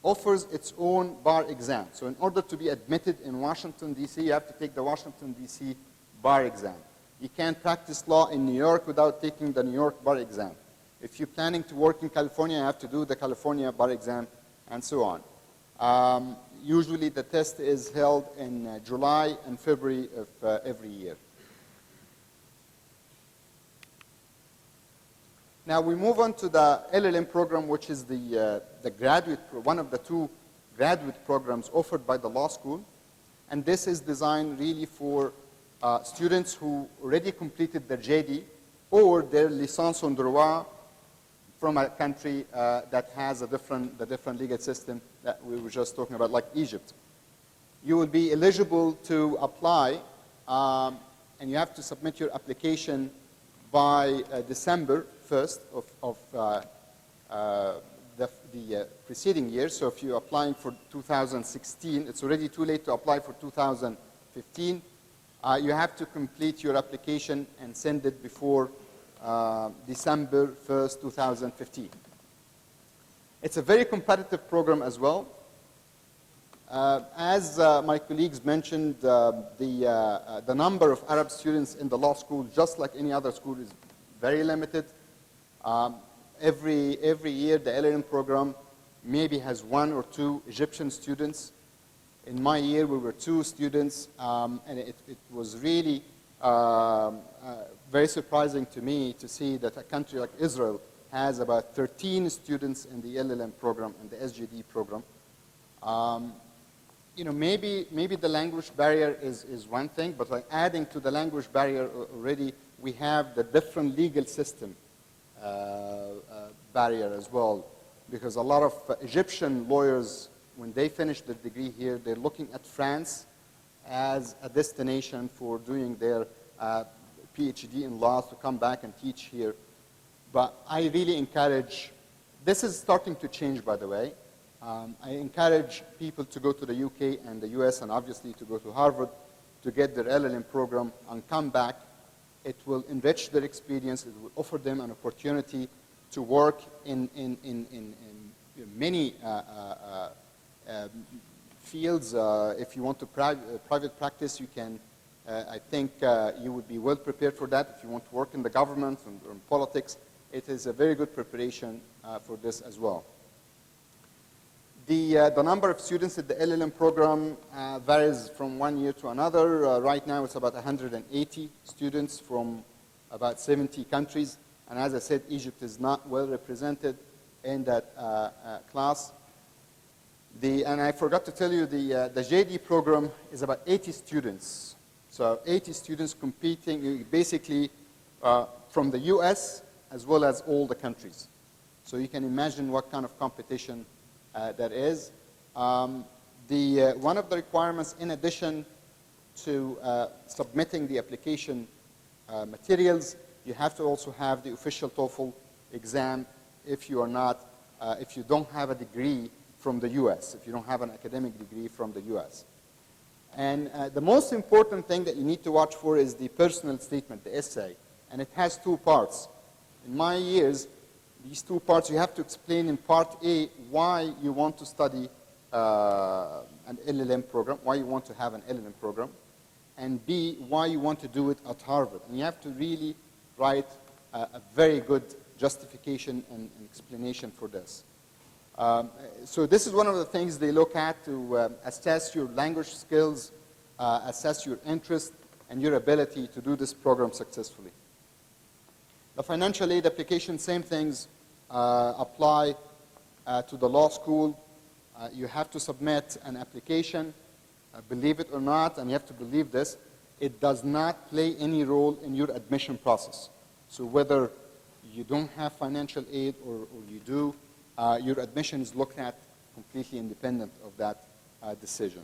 offers its own bar exam. So in order to be admitted in Washington, D.C., you have to take the Washington, D.C. bar exam. You can't practice law in New York without taking the New York bar exam. If you're planning to work in California, you have to do the California bar exam, and so on. Usually the test is held in July and February of every year. Now we move on to the LLM program, which is the graduate, one of the 2 graduate programs offered by the law school. And this is designed really for students who already completed their JD or their licence en droit from a country that has the different legal system that we were just talking about, like Egypt. You will be eligible to apply, and you have to submit your application by December 1st of the preceding year. So if you're applying for 2016, it's already too late to apply for 2015. You have to complete your application and send it before December 1st, 2015. It's a very competitive program as well. As my colleagues mentioned, the number of Arab students in the law school, just like any other school, is very limited. Every year, the LLM program maybe has 1 or 2 Egyptian students. In my year, we were 2 students, and it was really very surprising to me to see that a country like Israel has about 13 students in the LLM program and the SGD program. Maybe the language barrier is one thing, but like adding to the language barrier already, we have the different legal system barrier as well, because a lot of Egyptian lawyers, when they finish their degree here, they're looking at France as a destination for doing their PhD in law to come back and teach here. But I really encourage, this is starting to change, by the way. I encourage people to go to the UK and the US and obviously to go to Harvard to get their LLM program and come back. It will enrich their experience. It will offer them an opportunity to work in many fields. If you want to private practice, you can, I think you would be well prepared for that. If you want to work in the government or in politics, it is a very good preparation for this as well. The number of students at the LLM program varies from one year to another. Right now, it's about 180 students from about 70 countries. And as I said, Egypt is not well represented in that class. And I forgot to tell you, the JD program is about 80 students. So 80 students competing basically from the US as well as all the countries. So you can imagine what kind of competition that is. One of the requirements, in addition to submitting the application materials, you have to also have the official TOEFL exam if you are not, if you don't have a degree from the US, if you don't have an academic degree from the US. And the most important thing that you need to watch for is the personal statement, the essay. And it has 2 parts. In my years, these 2 parts, you have to explain in part A why you want to study an LLM program, why you want to have an LLM program, and B, why you want to do it at Harvard. And you have to really write a very good justification and explanation for this. So this is one of the things they look at to assess your language skills, assess your interest, and your ability to do this program successfully. The financial aid application, same things apply to the law school. You have to submit an application, believe it or not, and you have to believe this, it does not play any role in your admission process. So whether you don't have financial aid or you do, your admission is looked at completely independent of that decision.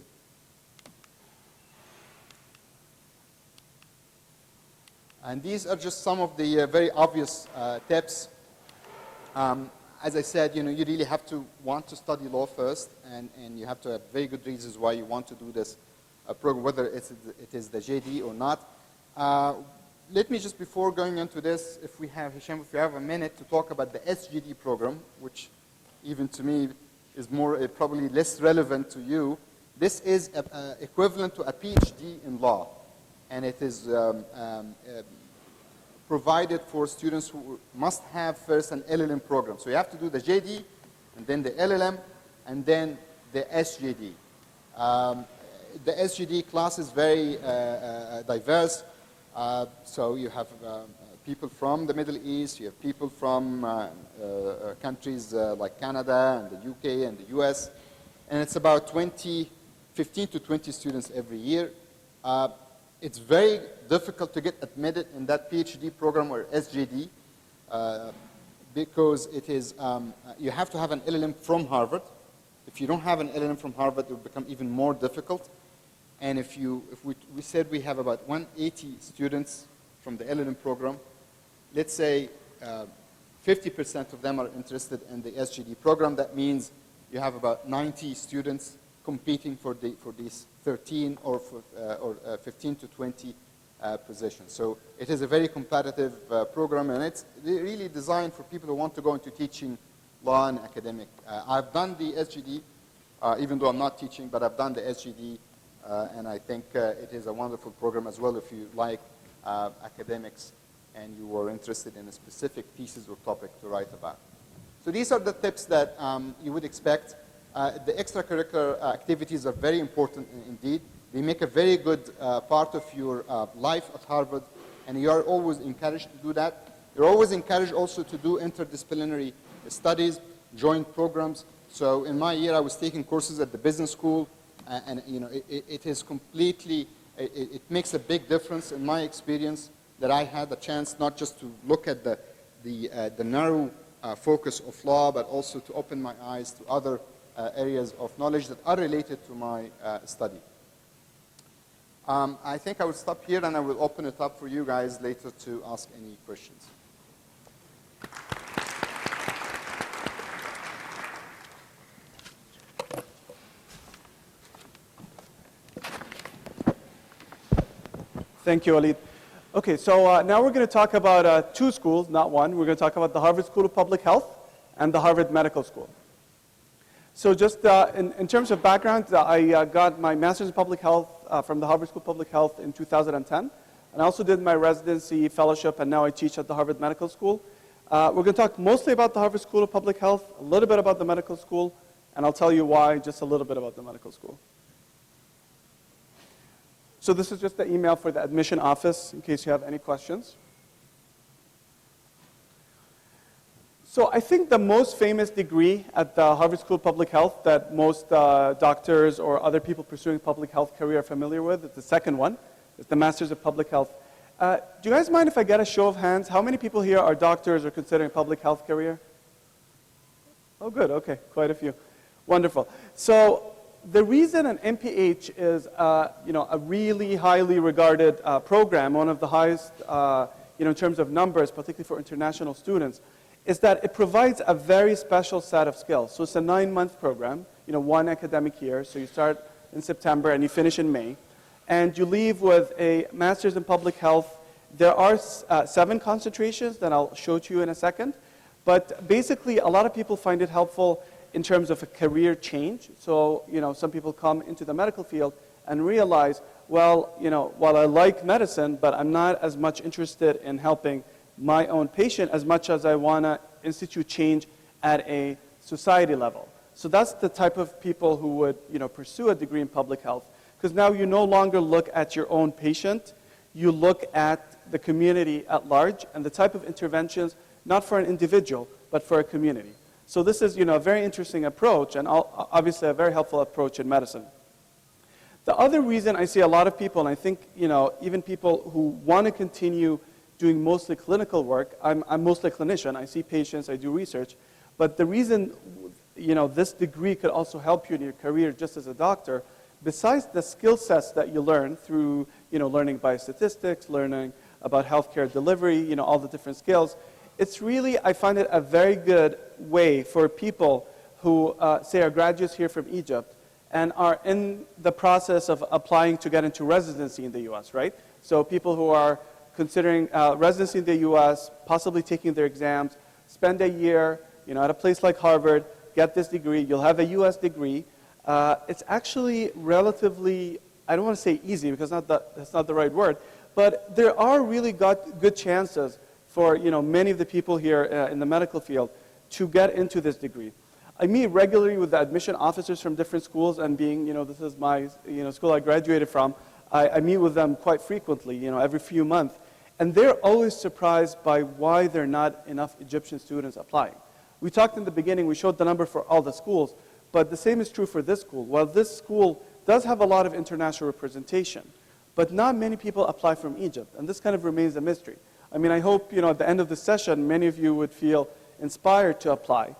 And these are just some of the very obvious tips. As I said, you really have to want to study law first, and you have to have very good reasons why you want to do this program, whether it is the JD or not. Let me just, before going into this, if we have, Hesham, if you have a minute to talk about the SGD program, which even to me is more, probably less relevant to you. This is equivalent to a PhD in law, and it is provided for students who must have first an LLM program. So you have to do the JD, and then the LLM, and then the SGD. The SGD class is very diverse. So you have people from the Middle East, you have people from countries like Canada and the UK and the US, and it's about 15 to 20 students every year. it's very difficult to get admitted in that PhD program or SJD because it is, you have to have an LLM from Harvard. If you don't have an LLM from Harvard, it will become even more difficult. And if we said we have about 180 students from the LLM program, let's say 50% of them are interested in the SGD program. That means you have about 90 students competing for these 13 or 15 to 20 positions. So it is a very competitive program, and it's really designed for people who want to go into teaching, law, and academic. I've done the SGD, even though I'm not teaching, but I've done the SGD, and I think it is a wonderful program as well if you like academics and you were interested in a specific thesis or topic to write about. So these are the tips that you would expect. The extracurricular activities are very important indeed. They make a very good part of your life at Harvard, and you are always encouraged to do that. You're always encouraged also to do interdisciplinary studies, joint programs. So in my year, I was taking courses at the business school, and you know, it is completely, it makes a big difference in my experience that I had a chance not just to look at the narrow focus of law, but also to open my eyes to other areas of knowledge that are related to my study. I think I will stop here and I will open it up for you guys later to ask any questions. Thank you, Walid. Okay, so now we're going to talk about two schools, not one. We're going to talk about the Harvard School of Public Health and the Harvard Medical School. So just in terms of background, I got my master's in public health from the Harvard School of Public Health in 2010. And I also did my residency fellowship, and now I teach at the Harvard Medical School. We're going to talk mostly about the Harvard School of Public Health, a little bit about the medical school, and I'll tell you why, just a little bit about the medical school. So this is just the email for the admission office, in case you have any questions. So I think the most famous degree at the Harvard School of Public Health that most doctors or other people pursuing public health career are familiar with is the second one. It's the Masters of Public Health. Do you guys mind if I get a show of hands? How many people here are doctors or considering public health career? Oh, good. Okay, quite a few. Wonderful. So the reason an MPH is a really highly regarded program, one of the highest in terms of numbers, particularly for international students, is that it provides a very special set of skills. So it's a 9-month program, one academic year. So you start in September and you finish in May. And you leave with a master's in public health. There are 7 concentrations that I'll show to you in a second. But basically, a lot of people find it helpful in terms of a career change. So, some people come into the medical field and realize, well, while I like medicine, but I'm not as much interested in helping my own patient as much as I want to institute change at a society level. So that's the type of people who would, pursue a degree in public health. Because now you no longer look at your own patient, you look at the community at large and the type of interventions, not for an individual, but for a community. So this is, a very interesting approach and obviously a very helpful approach in medicine. The other reason I see a lot of people, and I think, even people who want to continue doing mostly clinical work, I'm mostly a clinician, I see patients, I do research, but the reason, this degree could also help you in your career just as a doctor, besides the skill sets that you learn through, learning biostatistics, learning about healthcare delivery, all the different skills, it's really, I find it a very good way for people who, say, are graduates here from Egypt and are in the process of applying to get into residency in the US, right? So people who are considering residency in the US, possibly taking their exams, spend a year, at a place like Harvard, get this degree, you'll have a US degree. It's actually relatively, I don't want to say easy because that's not the right word, but there are really good chances for many of the people here in the medical field to get into this degree. I meet regularly with the admission officers from different schools, and being, this is my school I graduated from, I meet with them quite frequently, every few months, and they're always surprised by why there are not enough Egyptian students applying. We talked in the beginning, we showed the number for all the schools, but the same is true for this school. While this school does have a lot of international representation, but not many people apply from Egypt, and this kind of remains a mystery. I mean, I hope, at the end of the session, many of you would feel inspired to apply.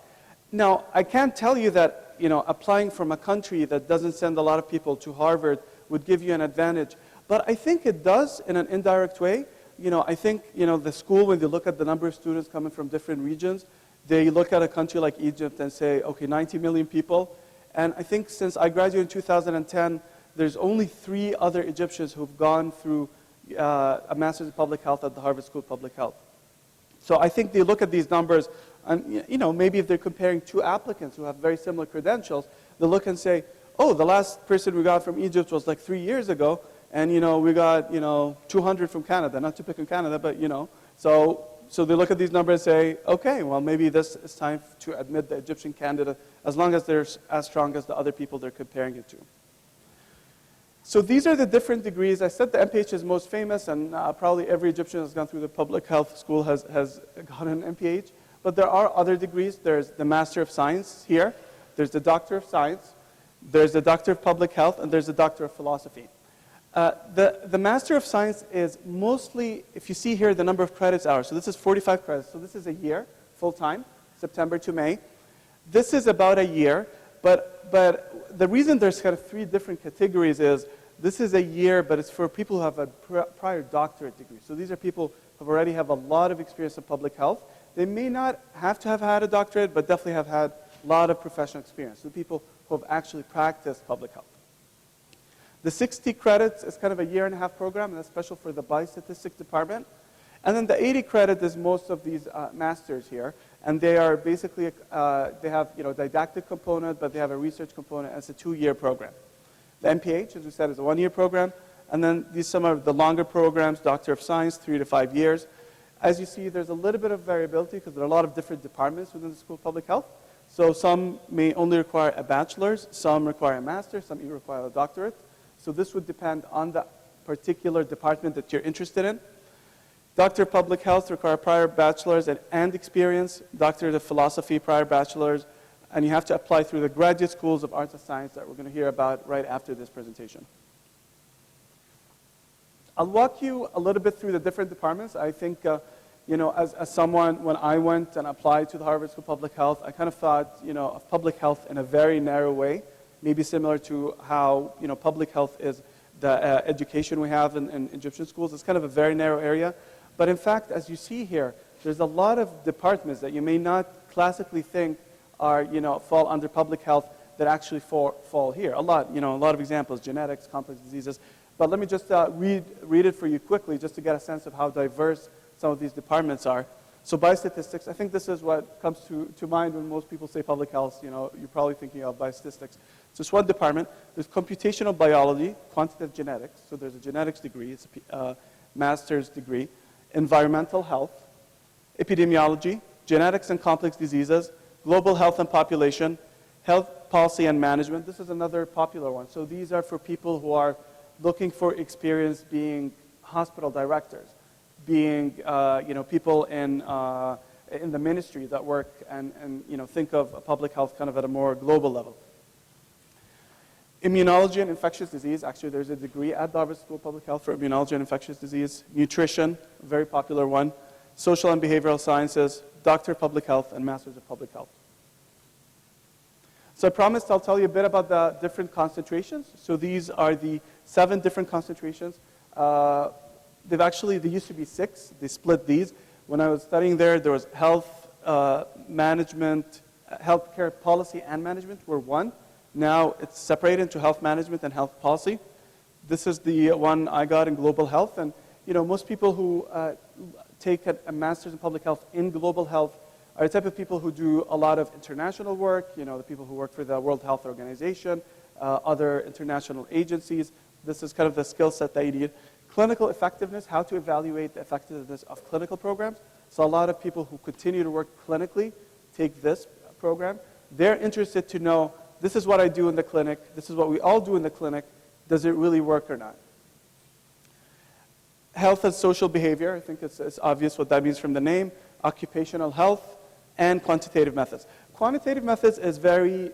Now, I can't tell you that, applying from a country that doesn't send a lot of people to Harvard would give you an advantage, but I think it does in an indirect way. I think, the school, when they look at the number of students coming from different regions, they look at a country like Egypt and say, okay, 90 million people. And I think since I graduated in 2010, there's only 3 other Egyptians who've gone through a master's in public health at the Harvard School of Public Health. So I think they look at these numbers, and maybe if they're comparing 2 applicants who have very similar credentials, they look and say, oh, the last person we got from Egypt was like 3 years ago, and we got 200 from Canada, not to pick on Canada, but so they look at these numbers and say, okay, well maybe this is time to admit the Egyptian candidate as long as they're as strong as the other people they're comparing it to. So these are the different degrees. I said the MPH is most famous, and probably every Egyptian who's gone through the public health school has gotten an MPH. But there are other degrees. There's the Master of Science here. There's the Doctor of Science. There's the Doctor of Public Health, and there's the Doctor of Philosophy. The Master of Science is mostly, if you see here, the number of credits hours. So this is 45 credits. So this is a year, full-time, September to May. This is about a year, but the reason there's kind of 3 different categories is this is a year, but it's for people who have a prior doctorate degree. So these are people who already have a lot of experience in public health. They may not have to have had a doctorate, but definitely have had a lot of professional experience. So people who have actually practiced public health. The 60 credits is kind of a 1.5-year program, and that's special for the biostatistics department. And then the 80 credit is most of these masters here. And they are basically, they have didactic component, but they have a research component. It's a 2-year program. The MPH, as we said, is a 1-year program. And then these some are the longer programs, Doctor of Science, 3 to 5 years. As you see, there's a little bit of variability because there are a lot of different departments within the School of Public Health. So some may only require a bachelor's, some require a master's, some even require a doctorate. So this would depend on the particular department that you're interested in. Doctor of Public Health require prior bachelor's and experience, Doctor of Philosophy, prior bachelor's, and you have to apply through the graduate schools of arts and science that we're going to hear about right after this presentation. I'll walk you a little bit through the different departments. I think, as someone, when I went and applied to the Harvard School of Public Health, I kind of thought, of public health in a very narrow way, maybe similar to how, public health is the education we have in Egyptian schools. It's kind of a very narrow area. But in fact, as you see here, there's a lot of departments that you may not classically think are, fall under public health that actually fall here. A lot of examples, genetics, complex diseases. But let me just read it for you quickly just to get a sense of how diverse some of these departments are. So biostatistics, I think this is what comes to mind when most people say public health. You're probably thinking of biostatistics. So it's one department. There's computational biology, quantitative genetics. So there's a genetics degree. It's a master's degree. Environmental health, epidemiology, genetics and complex diseases, global health and population, health policy and management. This is another popular one. So these are for people who are looking for experience being hospital directors, being people in the ministry that work and think of public health kind of at a more global level. Immunology and infectious disease. Actually, there's a degree at the Harvard School of Public Health for immunology and infectious disease. Nutrition, a very popular one. Social and behavioral sciences, Doctor of Public Health, and Masters of Public Health. So I promised I'll tell you a bit about the different concentrations. So these are the 7 different concentrations. They used to be 6. They split these. When I was studying there was health management, healthcare policy and management were 1. Now it's separated into health management and health policy. This is the one I got in global health. And most people who take a master's in public health in global health are the type of people who do a lot of international work, the people who work for the World Health Organization, other international agencies. This is kind of the skill set that you need. Clinical effectiveness, how to evaluate the effectiveness of clinical programs. So a lot of people who continue to work clinically take this program. They're interested to know, this is what I do in the clinic, this is what we all do in the clinic, does it really work or not? Health and social behavior, I think it's obvious what that means from the name. Occupational health and quantitative methods. Quantitative methods is very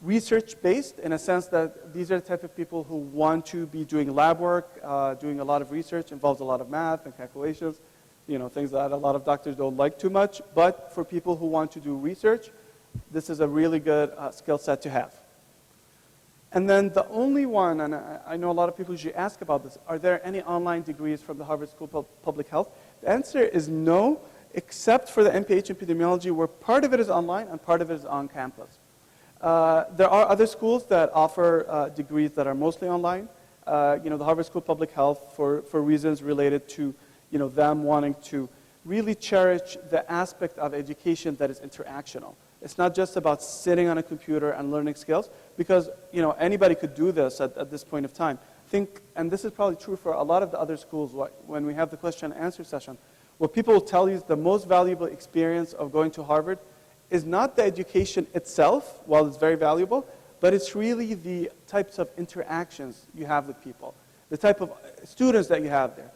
research-based in a sense that these are the type of people who want to be doing lab work, doing a lot of research, involves a lot of math and calculations, things that a lot of doctors don't like too much. But for people who want to do research, this is a really good skill set to have. And then the only one, and I know a lot of people usually ask about this, are there any online degrees from the Harvard School of Public Health? The answer is no, except for the MPH Epidemiology, where part of it is online and part of it is on campus. There are other schools that offer degrees that are mostly online. The Harvard School of Public Health, for reasons related to them wanting to really cherish the aspect of education that is interactional. It's not just about sitting on a computer and learning skills, because anybody could do this at this point of time. And this is probably true for a lot of the other schools, when we have the question and answer session, what people will tell you is the most valuable experience of going to Harvard is not the education itself, while it's very valuable, but it's really the types of interactions you have with people, the type of students that you have there.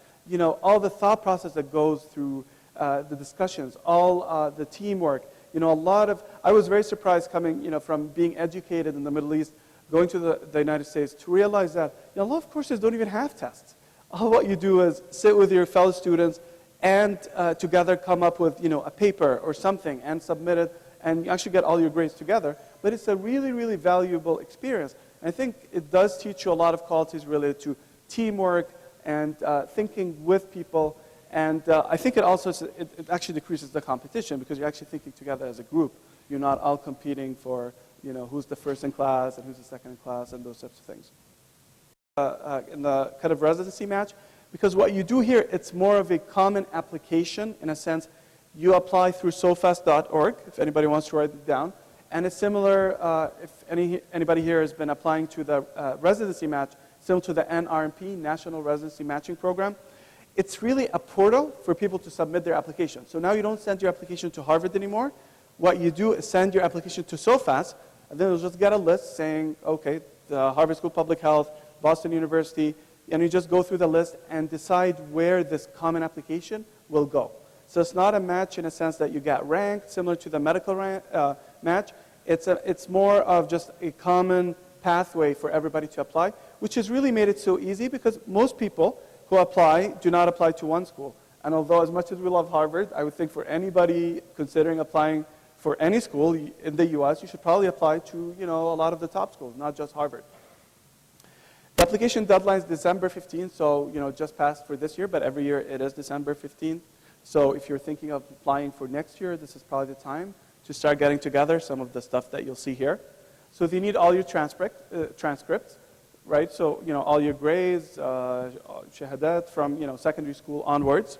All the thought process that goes through the discussions, all the teamwork. I was very surprised coming, from being educated in the Middle East, going to the United States, to realize that a lot of courses don't even have tests. All what you do is sit with your fellow students and together come up with, a paper or something and submit it, and you actually get all your grades together. But it's a really, really valuable experience. And I think it does teach you a lot of qualities related to teamwork and thinking with people. And I think it also, it actually decreases the competition, because you're actually thinking together as a group. You're not all competing for, who's the first in class and who's the second in class and those types of things. In the kind of residency match, because what you do here, it's more of a common application in a sense. You apply through sofast.org, if anybody wants to write it down. And it's similar, if anybody here has been applying to the residency match, similar to the NRMP, National Residency Matching Program. It's really a portal for people to submit their application. So now you don't send your application to Harvard anymore. What you do is send your application to SOFAS, and then you'll just get a list saying, okay, the Harvard School of Public Health, Boston University, and you just go through the list and decide where this common application will go. So it's not a match in a sense that you get ranked, similar to the medical match. It's more of just a common pathway for everybody to apply, which has really made it so easy, because most people who apply do not apply to one school. And although as much as we love Harvard, I would think for anybody considering applying for any school in the US, you should probably apply to a lot of the top schools, not just Harvard. The application deadline is December 15th, so just passed for this year, but every year it is December 15th. So if you're thinking of applying for next year, this is probably the time to start getting together some of the stuff that you'll see here. So if you need all your transcripts, right? So, all your grades, shahadat from, secondary school onwards.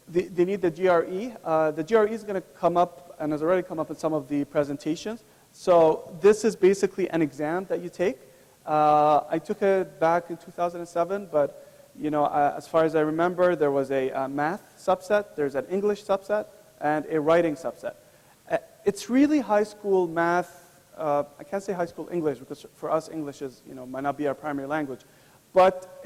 They need the GRE. The GRE is going to come up, and has already come up in some of the presentations. So this is basically an exam that you take. I took it back in 2007, but, as far as I remember, there was a math subset, there's an English subset, and a writing subset. It's really high school math. I can't say high school English, because for us English is, might not be our primary language, but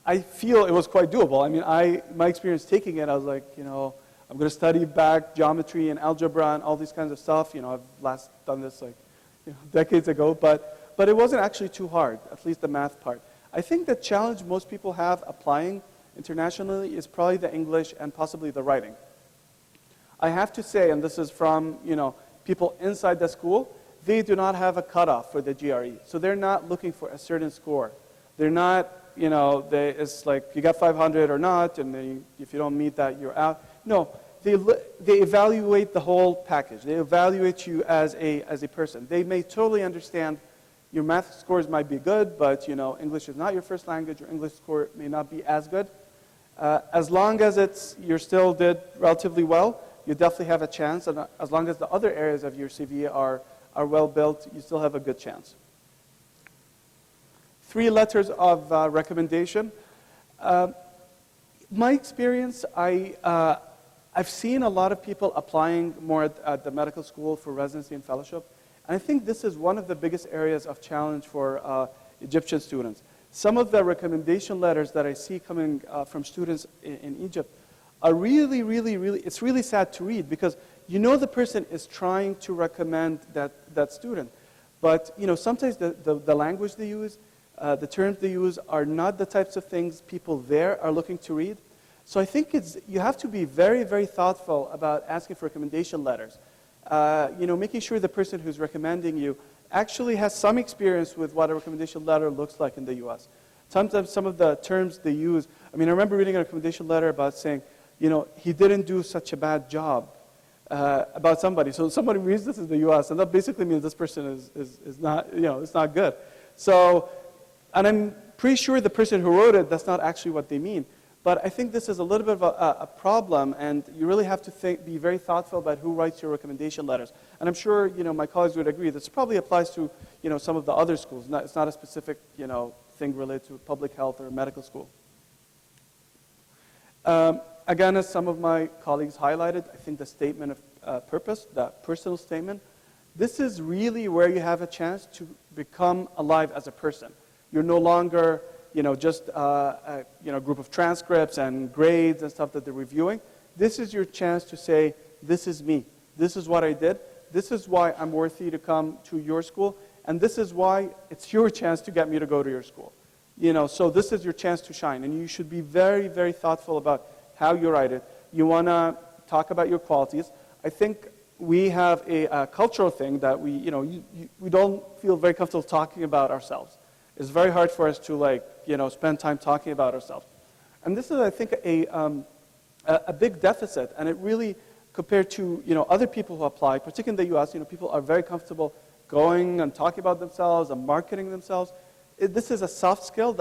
I feel it was quite doable. I mean, my experience taking it, I was like, I'm going to study back geometry and algebra and all these kinds of stuff. I've last done this decades ago, but it wasn't actually too hard, at least the math part. I think the challenge most people have applying internationally is probably the English and possibly the writing. I have to say, and this is from, people inside the school, they do not have a cutoff for the GRE. So they're not looking for a certain score. They're not, it's like you got 500 or not, and if you don't meet that, you're out. No, they evaluate the whole package. They evaluate you as a person. They may totally understand your math scores might be good, but English is not your first language. Your English score may not be as good. As long as you still did relatively well, you definitely have a chance. And as long as the other areas of your CV are well built, you still have a good chance. 3 letters of recommendation. My experience, I've seen a lot of people applying more at the medical school for residency and fellowship. And I think this is one of the biggest areas of challenge for Egyptian students. Some of the recommendation letters that I see coming from students in Egypt are really, it's really sad to read, because the person is trying to recommend that student. But sometimes the language they use, the terms they use are not the types of things people there are looking to read. So I think you have to be very, very thoughtful about asking for recommendation letters. Making sure the person who's recommending you actually has some experience with what a recommendation letter looks like in the US. Sometimes some of the terms they use, I remember reading a recommendation letter about saying, he didn't do such a bad job about somebody. So somebody reads this in the US, and that basically means this person is not, it's not good. So, and I'm pretty sure the person who wrote it, that's not actually what they mean. But I think this is a little bit of a problem, and you really have to be very thoughtful about who writes your recommendation letters. And I'm sure my colleagues would agree. This probably applies to some of the other schools. It's not a specific thing related to public health or medical school. Again, as some of my colleagues highlighted, I think the statement of purpose, the personal statement, this is really where you have a chance to become alive as a person. You're no longer just a group of transcripts and grades and stuff that they're reviewing. This is your chance to say, this is me. This is what I did. This is why I'm worthy to come to your school. And this is why it's your chance to get me to go to your school. So this is your chance to shine. And you should be very, very thoughtful about how you write it. You want to talk about your qualities. I think we have a cultural thing that we don't feel very comfortable talking about ourselves. It's very hard for us to spend time talking about ourselves. And this is, I think, a big deficit. And it really, compared to other people who apply, particularly in the US, people are very comfortable going and talking about themselves and marketing themselves. This is a soft skill